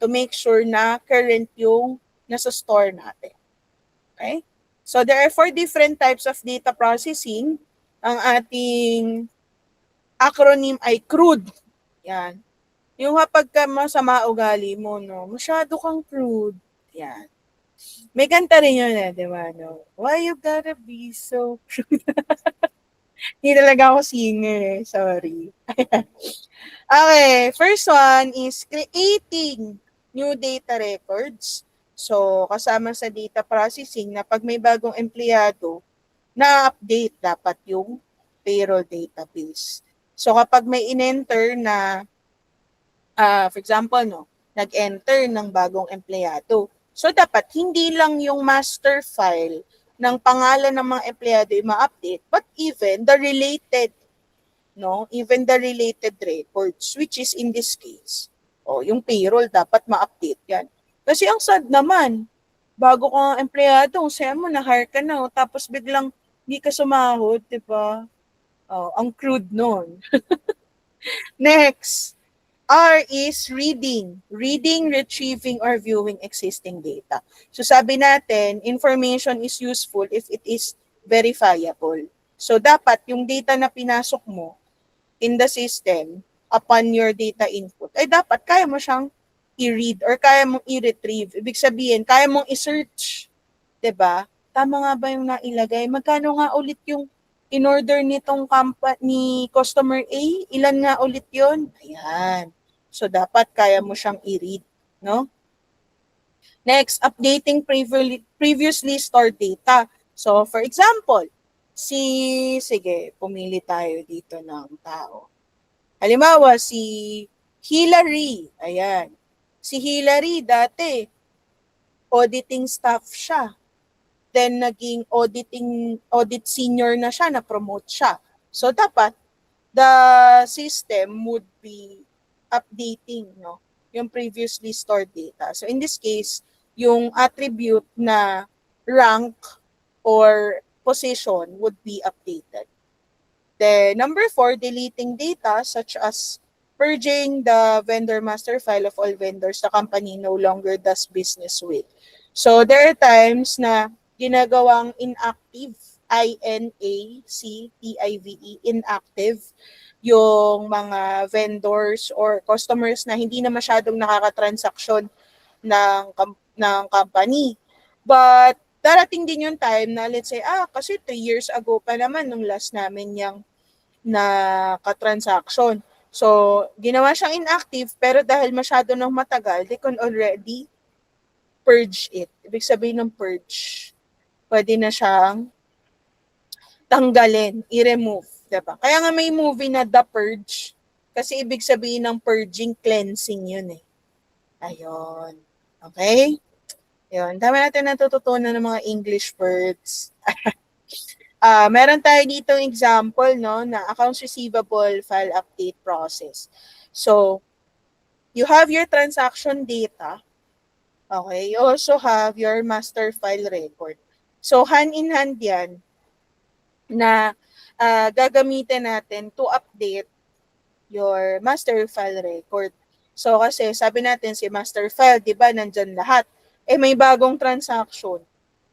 to make sure na current yung nasa store natin. Okay? So there are 4 different types of data processing. Ang ating acronym ay CRUD. Yan. Yung kapag ka masama ugali mo, no, masyado kang crude. Yan. May kanta rin yun eh, di ba? No? Why you gotta be so crude? Hindi talaga ako singer eh. Sorry. Okay, first one is creating new data records. So, kasama sa data processing na pag may bagong empleyado, na-update dapat yung payroll database. So, kapag may in-enter na, for example, no, nag-enter ng bagong empleyado. So, dapat hindi lang yung master file ng pangalan ng mga empleyado yung ma-update, but even the related, no, even the related records, which is in this case, yung payroll dapat ma-update yan. Kasi ang sad naman, bago ka empleyado, sabi mo na-hire ka na, tapos biglang hindi ka sumahod, di ba? Ang crude nun. Next, R is reading. Reading, retrieving, or viewing existing data. So sabi natin, information is useful if it is verifiable. So dapat yung data na pinasok mo in the system upon your data input, ay dapat kaya mo siyang i-read or kaya mong i-retrieve. Ibig sabihin, kaya mong i-search. 'Di ba? Tama nga ba yung nailagay? Magkano nga ulit yung in-order nitong company, customer A? Ilan nga ulit yon? Ayan. So, dapat kaya mo siyang i-read. No? Next, updating previously stored data. So, for example, sige, pumili tayo dito ng tao. Halimbawa, si Hillary. Ayan. Si Hillary dati, auditing staff siya. Then, naging audit senior na siya, na-promote siya. So, dapat, the system would be updating, no, yung previously stored data. So, in this case, yung attribute na rank or position would be updated. Then, number 4, deleting data such as purging the vendor master file of all vendors the company no longer does business with. So, there are times na ginagawang inactive, inactive, inactive, yung mga vendors or customers na hindi na masyadong nakakatransaksyon ng company. But, darating din yung time na let's say, kasi 3 years ago pa naman nung last namin yung nakatransaction. So, ginawa siyang inactive, pero dahil masyado nang matagal, they can already purge it. Ibig sabihin ng purge, pwede na siyang tanggalin, i-remove. Diba? Kaya nga may movie na The Purge, kasi ibig sabihin ng purging, cleansing yun eh. Ayun. Okay? Yun. Dami natin natututunan ng mga English words. Meron tayo dito example, no, na accounts receivable file update process. So, you have your transaction data. Okay, you also have your master file record. So, hand in hand yan na gagamitin natin to update your master file record. So, kasi sabi natin si master file, di ba, nandyan lahat. May bagong transaction.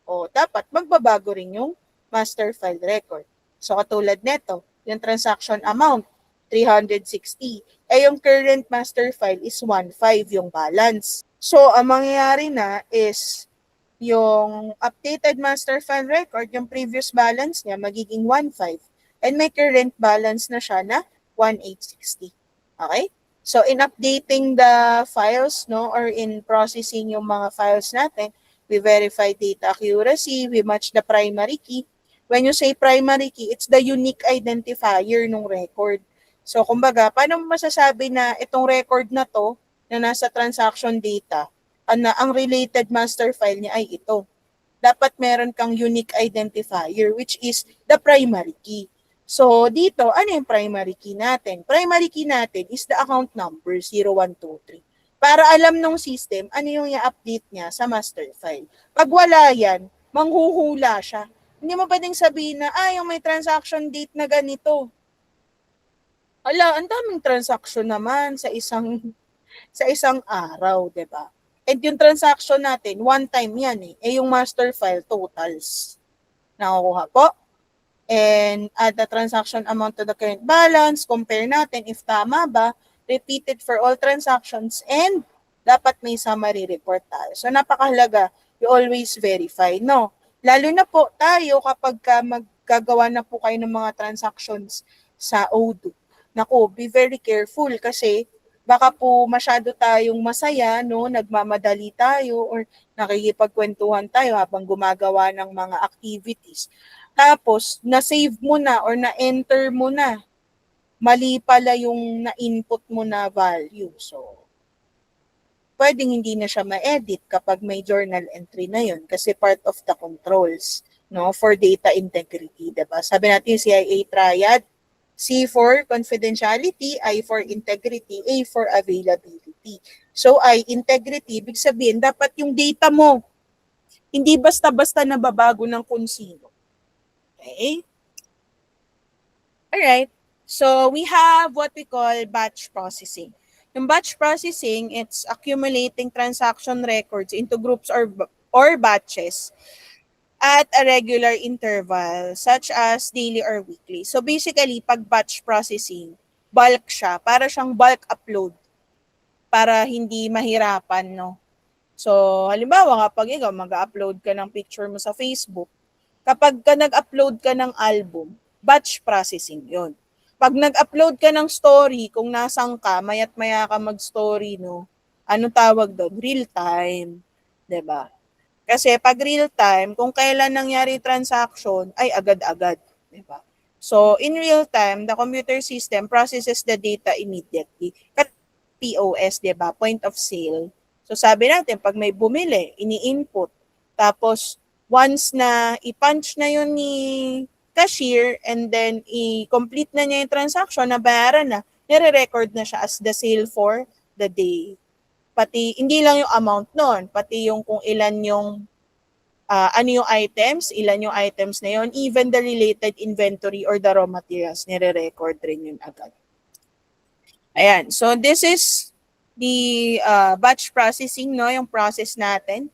Dapat magbabago rin yung master file record. So, katulad nito, yung transaction amount, 360. Yung current master file is 1.5 yung balance. So, ang mangyayari na is, yung updated master file record, yung previous balance niya, magiging 1.5. And may current balance na siya na 1.860. Okay? So, in updating the files, no, or in processing yung mga files natin, we verify data accuracy, we match the primary key, When you say primary key, it's the unique identifier ng record. So, kumbaga, paano mo masasabi na itong record na to, na nasa transaction data, na ang related master file niya ay ito? Dapat meron kang unique identifier, which is the primary key. So, dito, ano yung primary key natin? Primary key natin is the account number 0123. Para alam ng system, ano yung i-update niya sa master file. Pag wala yan, manghuhula siya. Hindi mo pwedeng sabihin na, yung may transaction date na ganito. Ala, ang daming transaction naman sa isang araw, 'di ba? And yung transaction natin, one time yan eh. Yung master file totals. Nakukuha po. And add the transaction amount to the current balance. Compare natin if tama ba. Repeat it for all transactions. And dapat may summary report tayo. So napakahalaga. You always verify. No? Lalo na po tayo kapag maggagawa na po kayo ng mga transactions sa Odoo. Naku, be very careful kasi baka po masyado tayong masaya, no? Nagmamadali tayo or nakikipagkwentuhan tayo habang gumagawa ng mga activities. Tapos, na-save mo na or na-enter mo na. Mali pala yung na-input mo na value. So, pwedeng hindi na siya ma-edit kapag may journal entry na yun kasi part of the controls, no, for data integrity, diba? Sabi natin yung CIA triad, C for confidentiality, I for integrity, A for availability. So, integrity, ibig sabihin, dapat yung data mo, hindi basta-basta nababago ng kung sino. Okay? Alright. So, we have what we call batch processing. Yung batch processing, it's accumulating transaction records into groups or batches at a regular interval, such as daily or weekly. So basically, pag batch processing, bulk siya, para siyang bulk upload, para hindi mahirapan, no? So, halimbawa, kapag ikaw mag-upload ka ng picture mo sa Facebook, kapag ka nag-upload ka ng album, batch processing yon. Pag nag-upload ka ng story, kung nasang ka, maya't maya ka mag-story, no? Ano tawag doon? Real time. 'Di ba? Kasi pag real time, kung kailan nangyari transaction, ay agad-agad. Diba? So, in real time, the computer system processes the data immediately. POS, diba? Point of sale. So, sabi natin, pag may bumili, ini-input. Tapos, once na i-punch na yun ni cashier and then i-complete na niya yung transaction, nabayaran na, nire-record na siya as the sale for the day. Pati, hindi lang yung amount nun, pati yung kung ilan yung, ano yung items, ilan yung items na yun, even the related inventory or the raw materials, nire-record rin yun agad. Ayan, so this is the batch processing, no, yung process natin.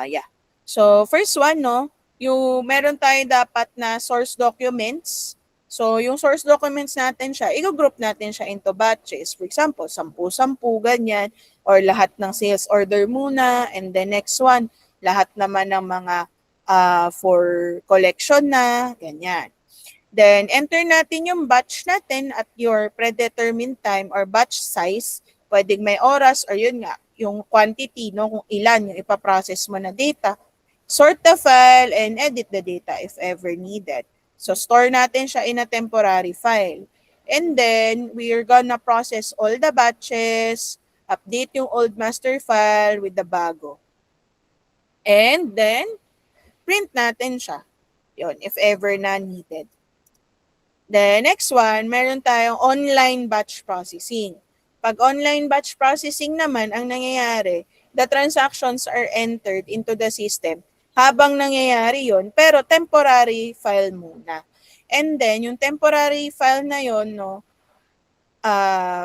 Yeah. So, first one, no, yung meron tayo dapat na source documents. So, yung source documents natin siya, i-group natin siya into batches. For example, 10-10, ganyan. Or lahat ng sales order muna. And the next one, lahat naman ng mga for collection na, ganyan. Then, enter natin yung batch natin at your predetermined time or batch size. Pwedeng may oras or yun nga, yung quantity, no, kung ilan yung ipaprocess mo na data. Sort the file and edit the data if ever needed. So, store natin siya in a temporary file. And then, we are gonna process all the batches, update yung old master file with the bago. And then, print natin siya. Yun, if ever na needed. The next one, meron tayong online batch processing. Pag online batch processing naman, ang nangyayari, the transactions are entered into the system habang nangyayari yon, pero temporary file muna. And then, yung temporary file na yon, no,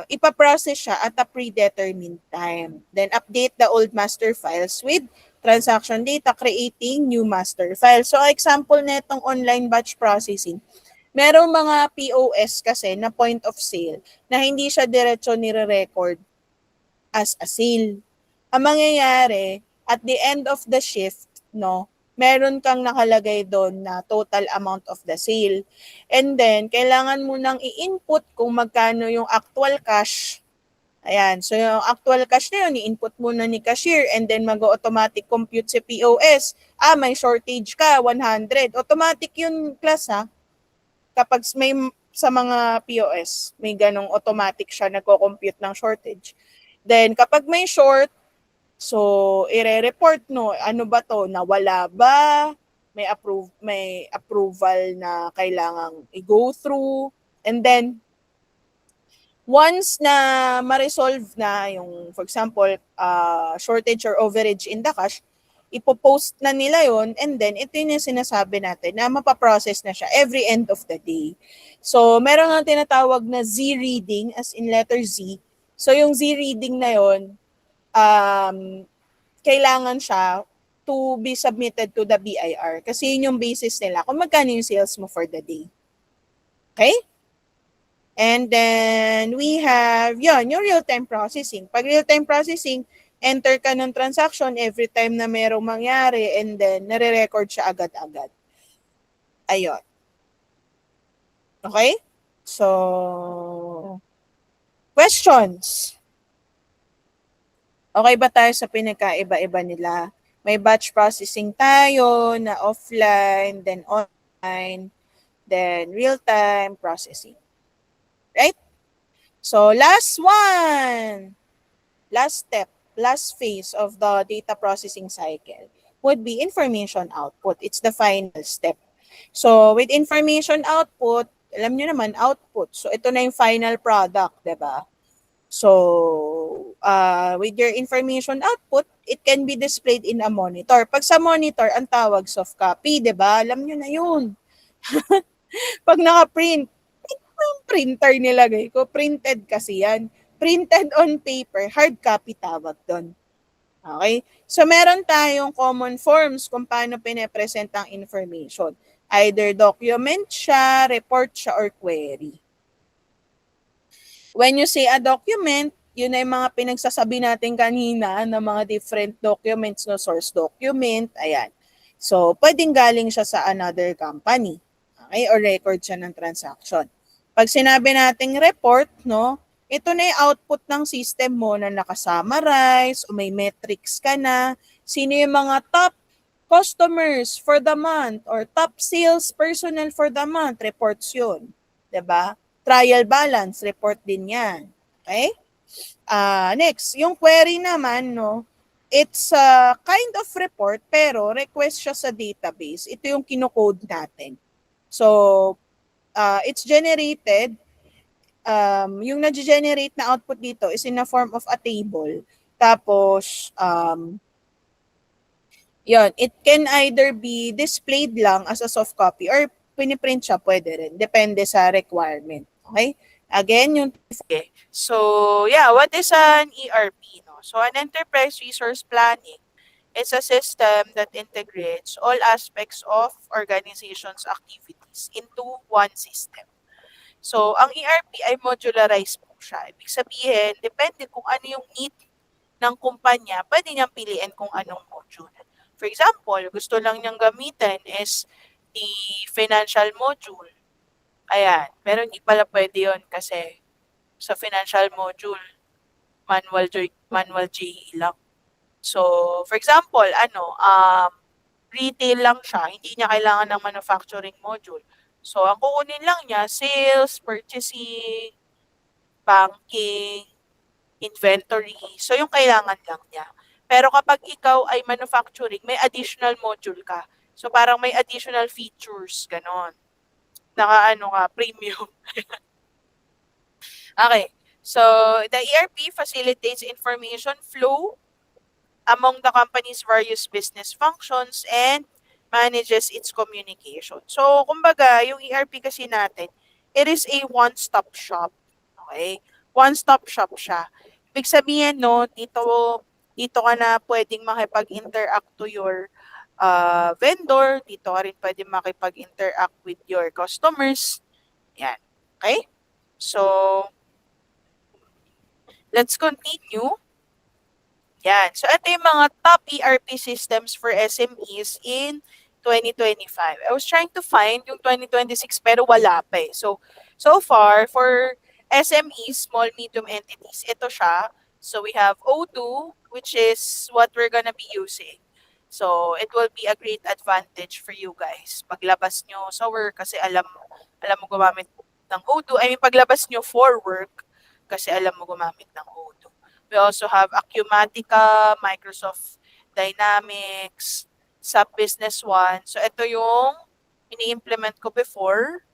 ipaprocess siya at a predetermined time. Then, update the old master files with transaction data, creating new master file. So, example na itong online batch processing, merong mga POS kasi na point of sale na hindi siya diretso nire-record as a sale. Ang mangyayari, at the end of the shift, no, meron kang nakalagay doon na total amount of the sale. And then, kailangan mo nang i-input kung magkano yung actual cash Ayan. So, yung actual cash na yun, i-input muna ni cashier and then mag-automatic compute si POS. May shortage ka, 100. Automatic yun, class, ha? Kapag may sa mga POS, may ganong automatic siya nagko-compute ng shortage. Then, kapag may short, so, ire-report, no, ano ba to, nawala ba? May approval na kailangang i-go through. And then, once na ma-resolve na yung, for example, shortage or overage in the cash, ipopost na nila yon and then ito yung sinasabi natin na mapaprocess na siya every end of the day. So, meron nga tinatawag na Z-reading as in letter Z. So, yung Z-reading na yon kailangan siya to be submitted to the BIR kasi yun yung basis nila kung magkano yung sales mo for the day. Okay? And then, we have, yun, yung real-time processing. Pag real-time processing, enter ka ng transaction every time na merong mangyari and then, nare-record siya agad-agad. Ayun. Okay? So, questions? Okay ba tayo sa pinagkaiba-iba nila? May batch processing tayo na offline, then online, then real-time processing. Right? So, last one. Last step, last phase of the data processing cycle would be information output. It's the final step. So, with information output, alam nyo naman, output. So, ito na yung final product, di ba? So, with your information output, it can be displayed in a monitor. Pag sa monitor, ang tawag soft copy, di ba? Alam nyo na yun. Pag naka-print, yung printer nilagay ko, printed kasi yan. Printed on paper, hard copy tawag doon. Okay? So, meron tayong common forms kung paano pinapresent ang information. Either document siya, report siya, or query. When you say a document, yun ay mga pinagsasabi natin kanina ng mga different documents, no, source document, ayan. So, pwedeng galing siya sa another company, okay, or record siya ng transaction. Pag sinabi nating report, no, ito na yung output ng system mo na nakasummarize o may metrics ka na, sino yung mga top customers for the month or top sales personnel for the month, reports yun. 'Di ba? Trial balance, report din yan. Okay? Next, yung query naman, no, it's a kind of report pero request siya sa database. Ito yung kinocode natin. So, it's generated, yung nag-generate na output dito is in a form of a table. Tapos, yun, it can either be displayed lang as a soft copy or piniprint siya, pwede rin. Depende sa requirement. Okay? Again, yung okay. So, yeah, what is an ERP? No? So, an enterprise resource planning is a system that integrates all aspects of organization's activities into one system. So, ang ERP ay modularized po siya. Ibig sabihin, depende kung ano yung need ng kumpanya, pwede niyang piliin kung anong module. For example, gusto lang niyang gamitin is the financial module. Ayan. Pero hindi pala pwede yun kasi sa financial module, manual JE lang. So, for example, retail lang siya, hindi niya kailangan ng manufacturing module. So, ang kukunin lang niya, sales, purchasing, banking, inventory. So, yung kailangan lang niya. Pero kapag ikaw ay manufacturing, may additional module ka. So, parang may additional features, ganon. Premium. Okay. So, the ERP facilitates information flow among the company's various business functions and manages its communication. So, kumbaga, yung ERP kasi natin, it is a one-stop shop. Okay? One-stop shop siya. Ibig sabihin, no, dito ka na pwedeng makipag-interact to your vendor. Dito ka rin pwedeng makipag-interact with your customers. Yan. Okay? So, let's continue. Yan. So, ito yung mga top ERP systems for SMEs in 2025. I was trying to find yung 2026 pero wala pa eh. So far, for SMEs, small medium entities, ito siya. So we have O2, which is what we're gonna be using. So it will be a great advantage for you guys. Paglabas nyo sa work kasi alam mo gumamit ng O2. I mean, paglabas nyo for work kasi alam mo gumamit ng O2. We also have Acumatica, Microsoft Dynamics, SAP Business One. So ito yung ini-implement ko before.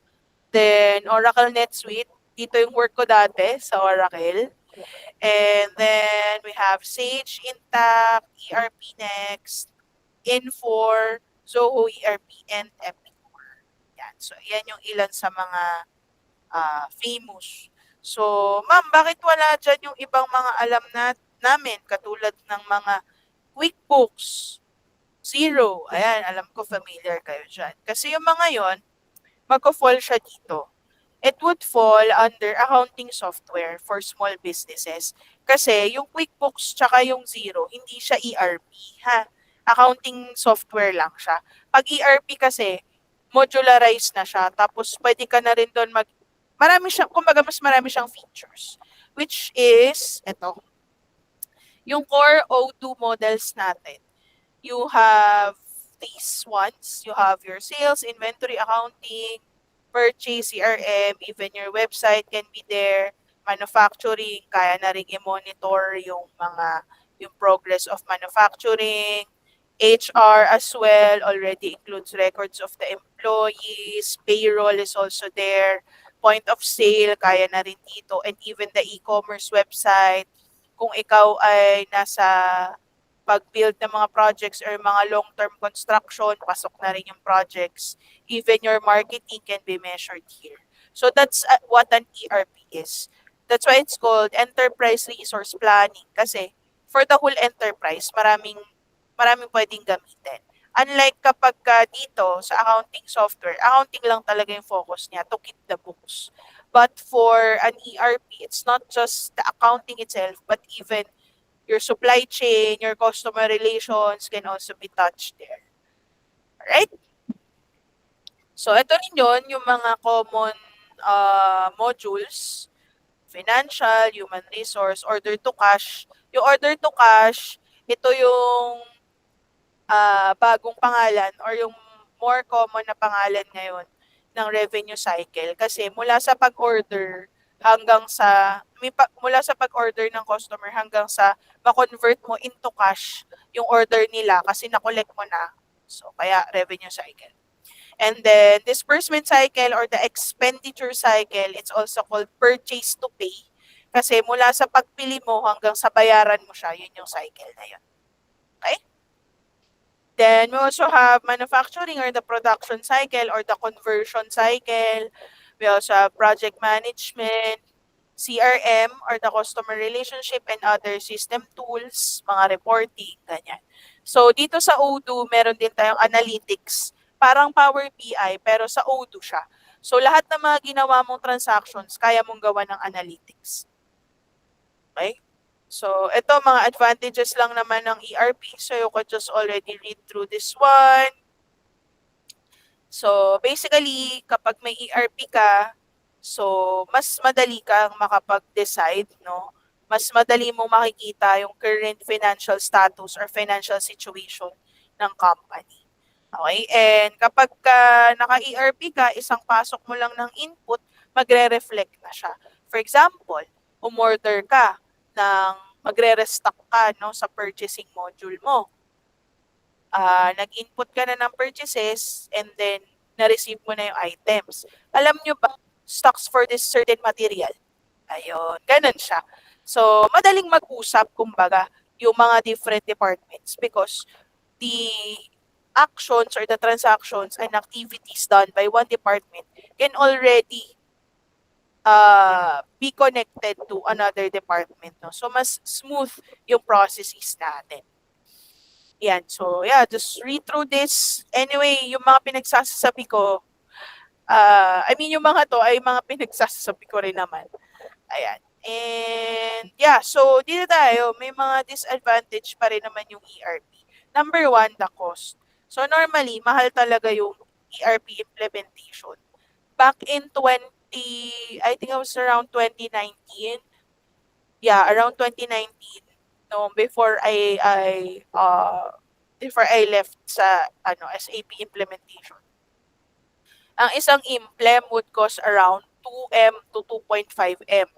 Then Oracle NetSuite, dito yung work ko dati sa Oracle. And then we have Sage, Intacct, ERP Next, Infor, Zoho ERP, and Epicor. Yan. So, yan yung ilan sa mga famous. So, ma'am, bakit wala dyan yung ibang mga alam namin katulad ng mga QuickBooks, Zero? Ayan, alam ko familiar kayo dyan. Kasi yung mga yon magko-fall siya dito. It would fall under accounting software for small businesses. Kasi yung QuickBooks tsaka yung Zero, hindi siya ERP, ha? Accounting software lang siya. Pag ERP kasi, modularized na siya. Tapos pwede ka na rin doon marami siyang, kumbaga mas marami siyang features. Which is, ito, yung core O2 models natin. You have these ones. You have your sales, inventory, accounting, purchase, CRM, even your website can be there. Manufacturing, kaya na rin i-monitor yung progress of manufacturing. HR as well already includes records of the employees. Payroll is also there. Point of sale, kaya na rin dito. And even the e-commerce website. Kung ikaw ay nasa pag-build ng mga projects or mga long-term construction, pasok na rin yung projects. Even your marketing can be measured here. So that's what an ERP is. That's why it's called Enterprise Resource Planning. Kasi for the whole enterprise, maraming pwedeng gamitin. Unlike kapag dito sa accounting software, accounting lang talaga yung focus niya to keep the books. But for an ERP, it's not just the accounting itself, but even your supply chain, your customer relations can also be touched there. Alright? So, ito rin yun, yung mga common modules. Financial, human resource, order to cash. Yung order to cash, ito yung bagong pangalan or yung more common na pangalan ngayon ng revenue cycle. Kasi mula sa pag-order hanggang sa, mula sa pag-order ng customer hanggang sa ma-convert mo into cash yung order nila kasi na-collect mo na. So, kaya revenue cycle. And then, disbursement cycle or the expenditure cycle, it's also called purchase to pay. Kasi mula sa pagpili mo hanggang sa bayaran mo siya, yun yung cycle na yun. Okay? Then we also have manufacturing or the production cycle or the conversion cycle. We also have project management, CRM or the customer relationship and other system tools, mga reporting, ganyan. So dito sa O2, meron din tayong analytics. Parang Power BI pero sa O2 siya. So lahat ng mga ginawa mong transactions, kaya mong gawa ng analytics. Okay? So, ito mga advantages lang naman ng ERP. So, you could just already read through this one. So, basically, kapag may ERP ka, so, mas madali kang makapag-decide, no? Mas madali mong makikita yung current financial status or financial situation ng company. Okay? And kapag naka-ERP ka, isang pasok mo lang ng input, magre-reflect na siya. For example, umorder ka ng magre-restock ka no, sa purchasing module mo. Nag-input ka na ng purchases and then na-receive mo na yung items. Alam nyo ba, stocks for this certain material? Ayun, ganun siya. So, madaling mag-usap, kumbaga, yung mga different departments because the actions or the transactions and activities done by one department can already be connected to another department. No? So, mas smooth yung processes natin. Yan. So, yeah, just read through this. Anyway, yung mga pinagsasabi ko, yung mga to ay mga pinagsasabi ko rin naman. Ayan. And, yeah, so dito tayo, may mga disadvantage pa rin naman yung ERP. Number one, the cost. So, normally, mahal talaga yung ERP implementation. Back in 20 I think it was around 2019. Yeah, around 2019. No, before I left sa SAP implementation. Ang isang implem would cost around 2M to 2.5M.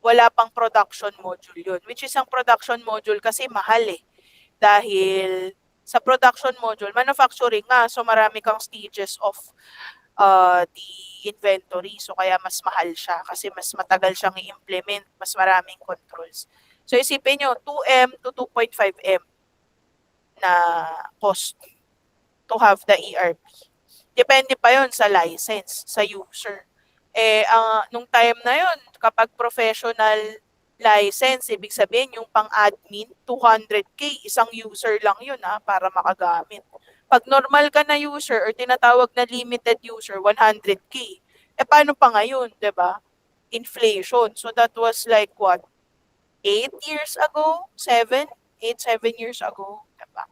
Wala pang production module yun. Which is ang production module kasi mahal eh. Dahil sa production module, manufacturing nga. So marami kang stages of the inventory. So kaya mas mahal siya kasi mas matagal siyang i-implement. Mas maraming controls. So isipin nyo, 2M to 2.5M na cost to have the ERP. Depende pa yon sa license, sa user. Nung time na yon, kapag professional license, ibig sabihin yung pang-admin, 200K, isang user lang yun para makagamit. Pag normal ka na user or tinatawag na limited user, 100K. Paano pa ngayon, 'di ba? Inflation. So that was like what? 8 years ago? 7? 7 years ago, 'di ba?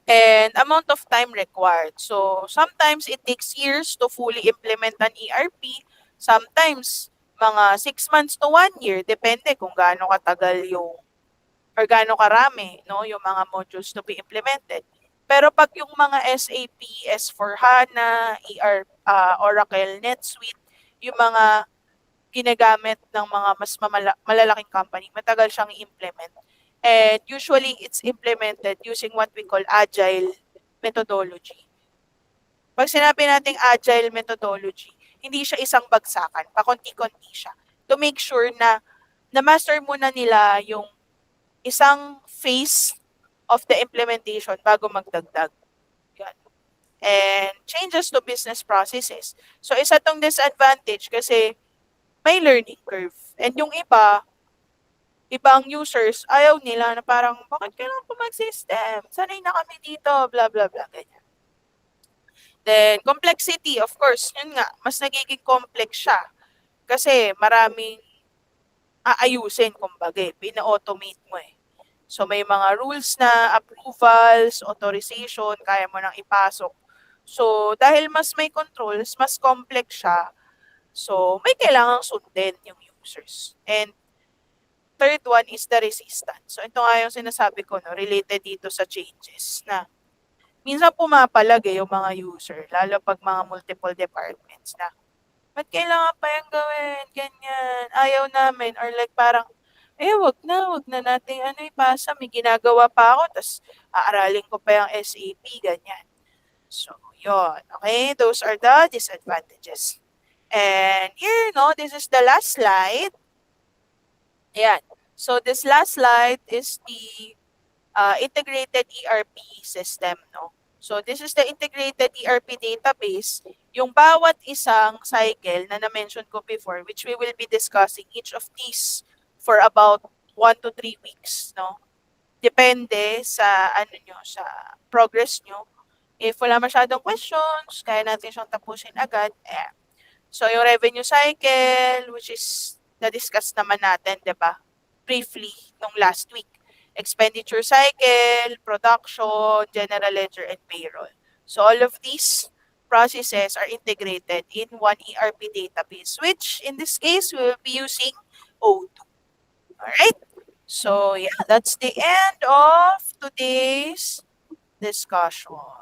And amount of time required. So sometimes it takes years to fully implement an ERP. Sometimes mga 6 months to 1 year, depende kung gaano katagal yung or gaano karami yung mga modules to be implemented. Pero pag yung mga SAP, S4HANA, Oracle, NetSuite, yung mga ginagamit ng mga mas malalaking company, matagal siyang i-implement. And usually, it's implemented using what we call agile methodology. Pag sinabi nating agile methodology, hindi siya isang bagsakan, pakonti-konti siya. To make sure na na-master muna nila yung isang phase of the implementation bago magdagdag. Yan. And changes to business processes. So, isa tong disadvantage kasi may learning curve. And yung ibang users, ayaw nila na parang, bakit kailangan po mag-system? Sanay na kami dito, blah, blah, blah, ganyan. Then, complexity, of course, yun nga, mas nagiging complex siya. Kasi maraming aayusin, kumbaga, pina-automate mo eh. So, may mga rules na, approvals, authorization, kaya mo nang ipasok. So, dahil mas may controls, mas complex siya, so, may kailangang sundin yung users. And third one is the resistance. So, ito nga yung sinasabi ko, related dito sa changes na minsan pumapalag yung mga user, lalo pag mga multiple departments na, ba't kailangan pa yung gawin, ganyan, ayaw namin, or like parang, wag na natin ipasa, may ginagawa pa ako, tas aaralin ko pa yung SAP, ganyan. So, yun. Okay, those are the disadvantages. And here, this is the last slide. Ayan. So, this last slide is the integrated ERP system, So, this is the integrated ERP database. Yung bawat isang cycle na na-mention ko before, which we will be discussing each of these for about 1 to 3 weeks, Depende sa sa progress nyo. If wala masyadong questions, kaya natin siyang tapusin agad. So, yung revenue cycle, which is na-discuss naman natin, di ba? Briefly, nung last week. Expenditure cycle, production, general ledger, and payroll. So, all of these processes are integrated in one ERP database, which in this case, we will be using O2. Alright? So, yeah, that's the end of today's discussion.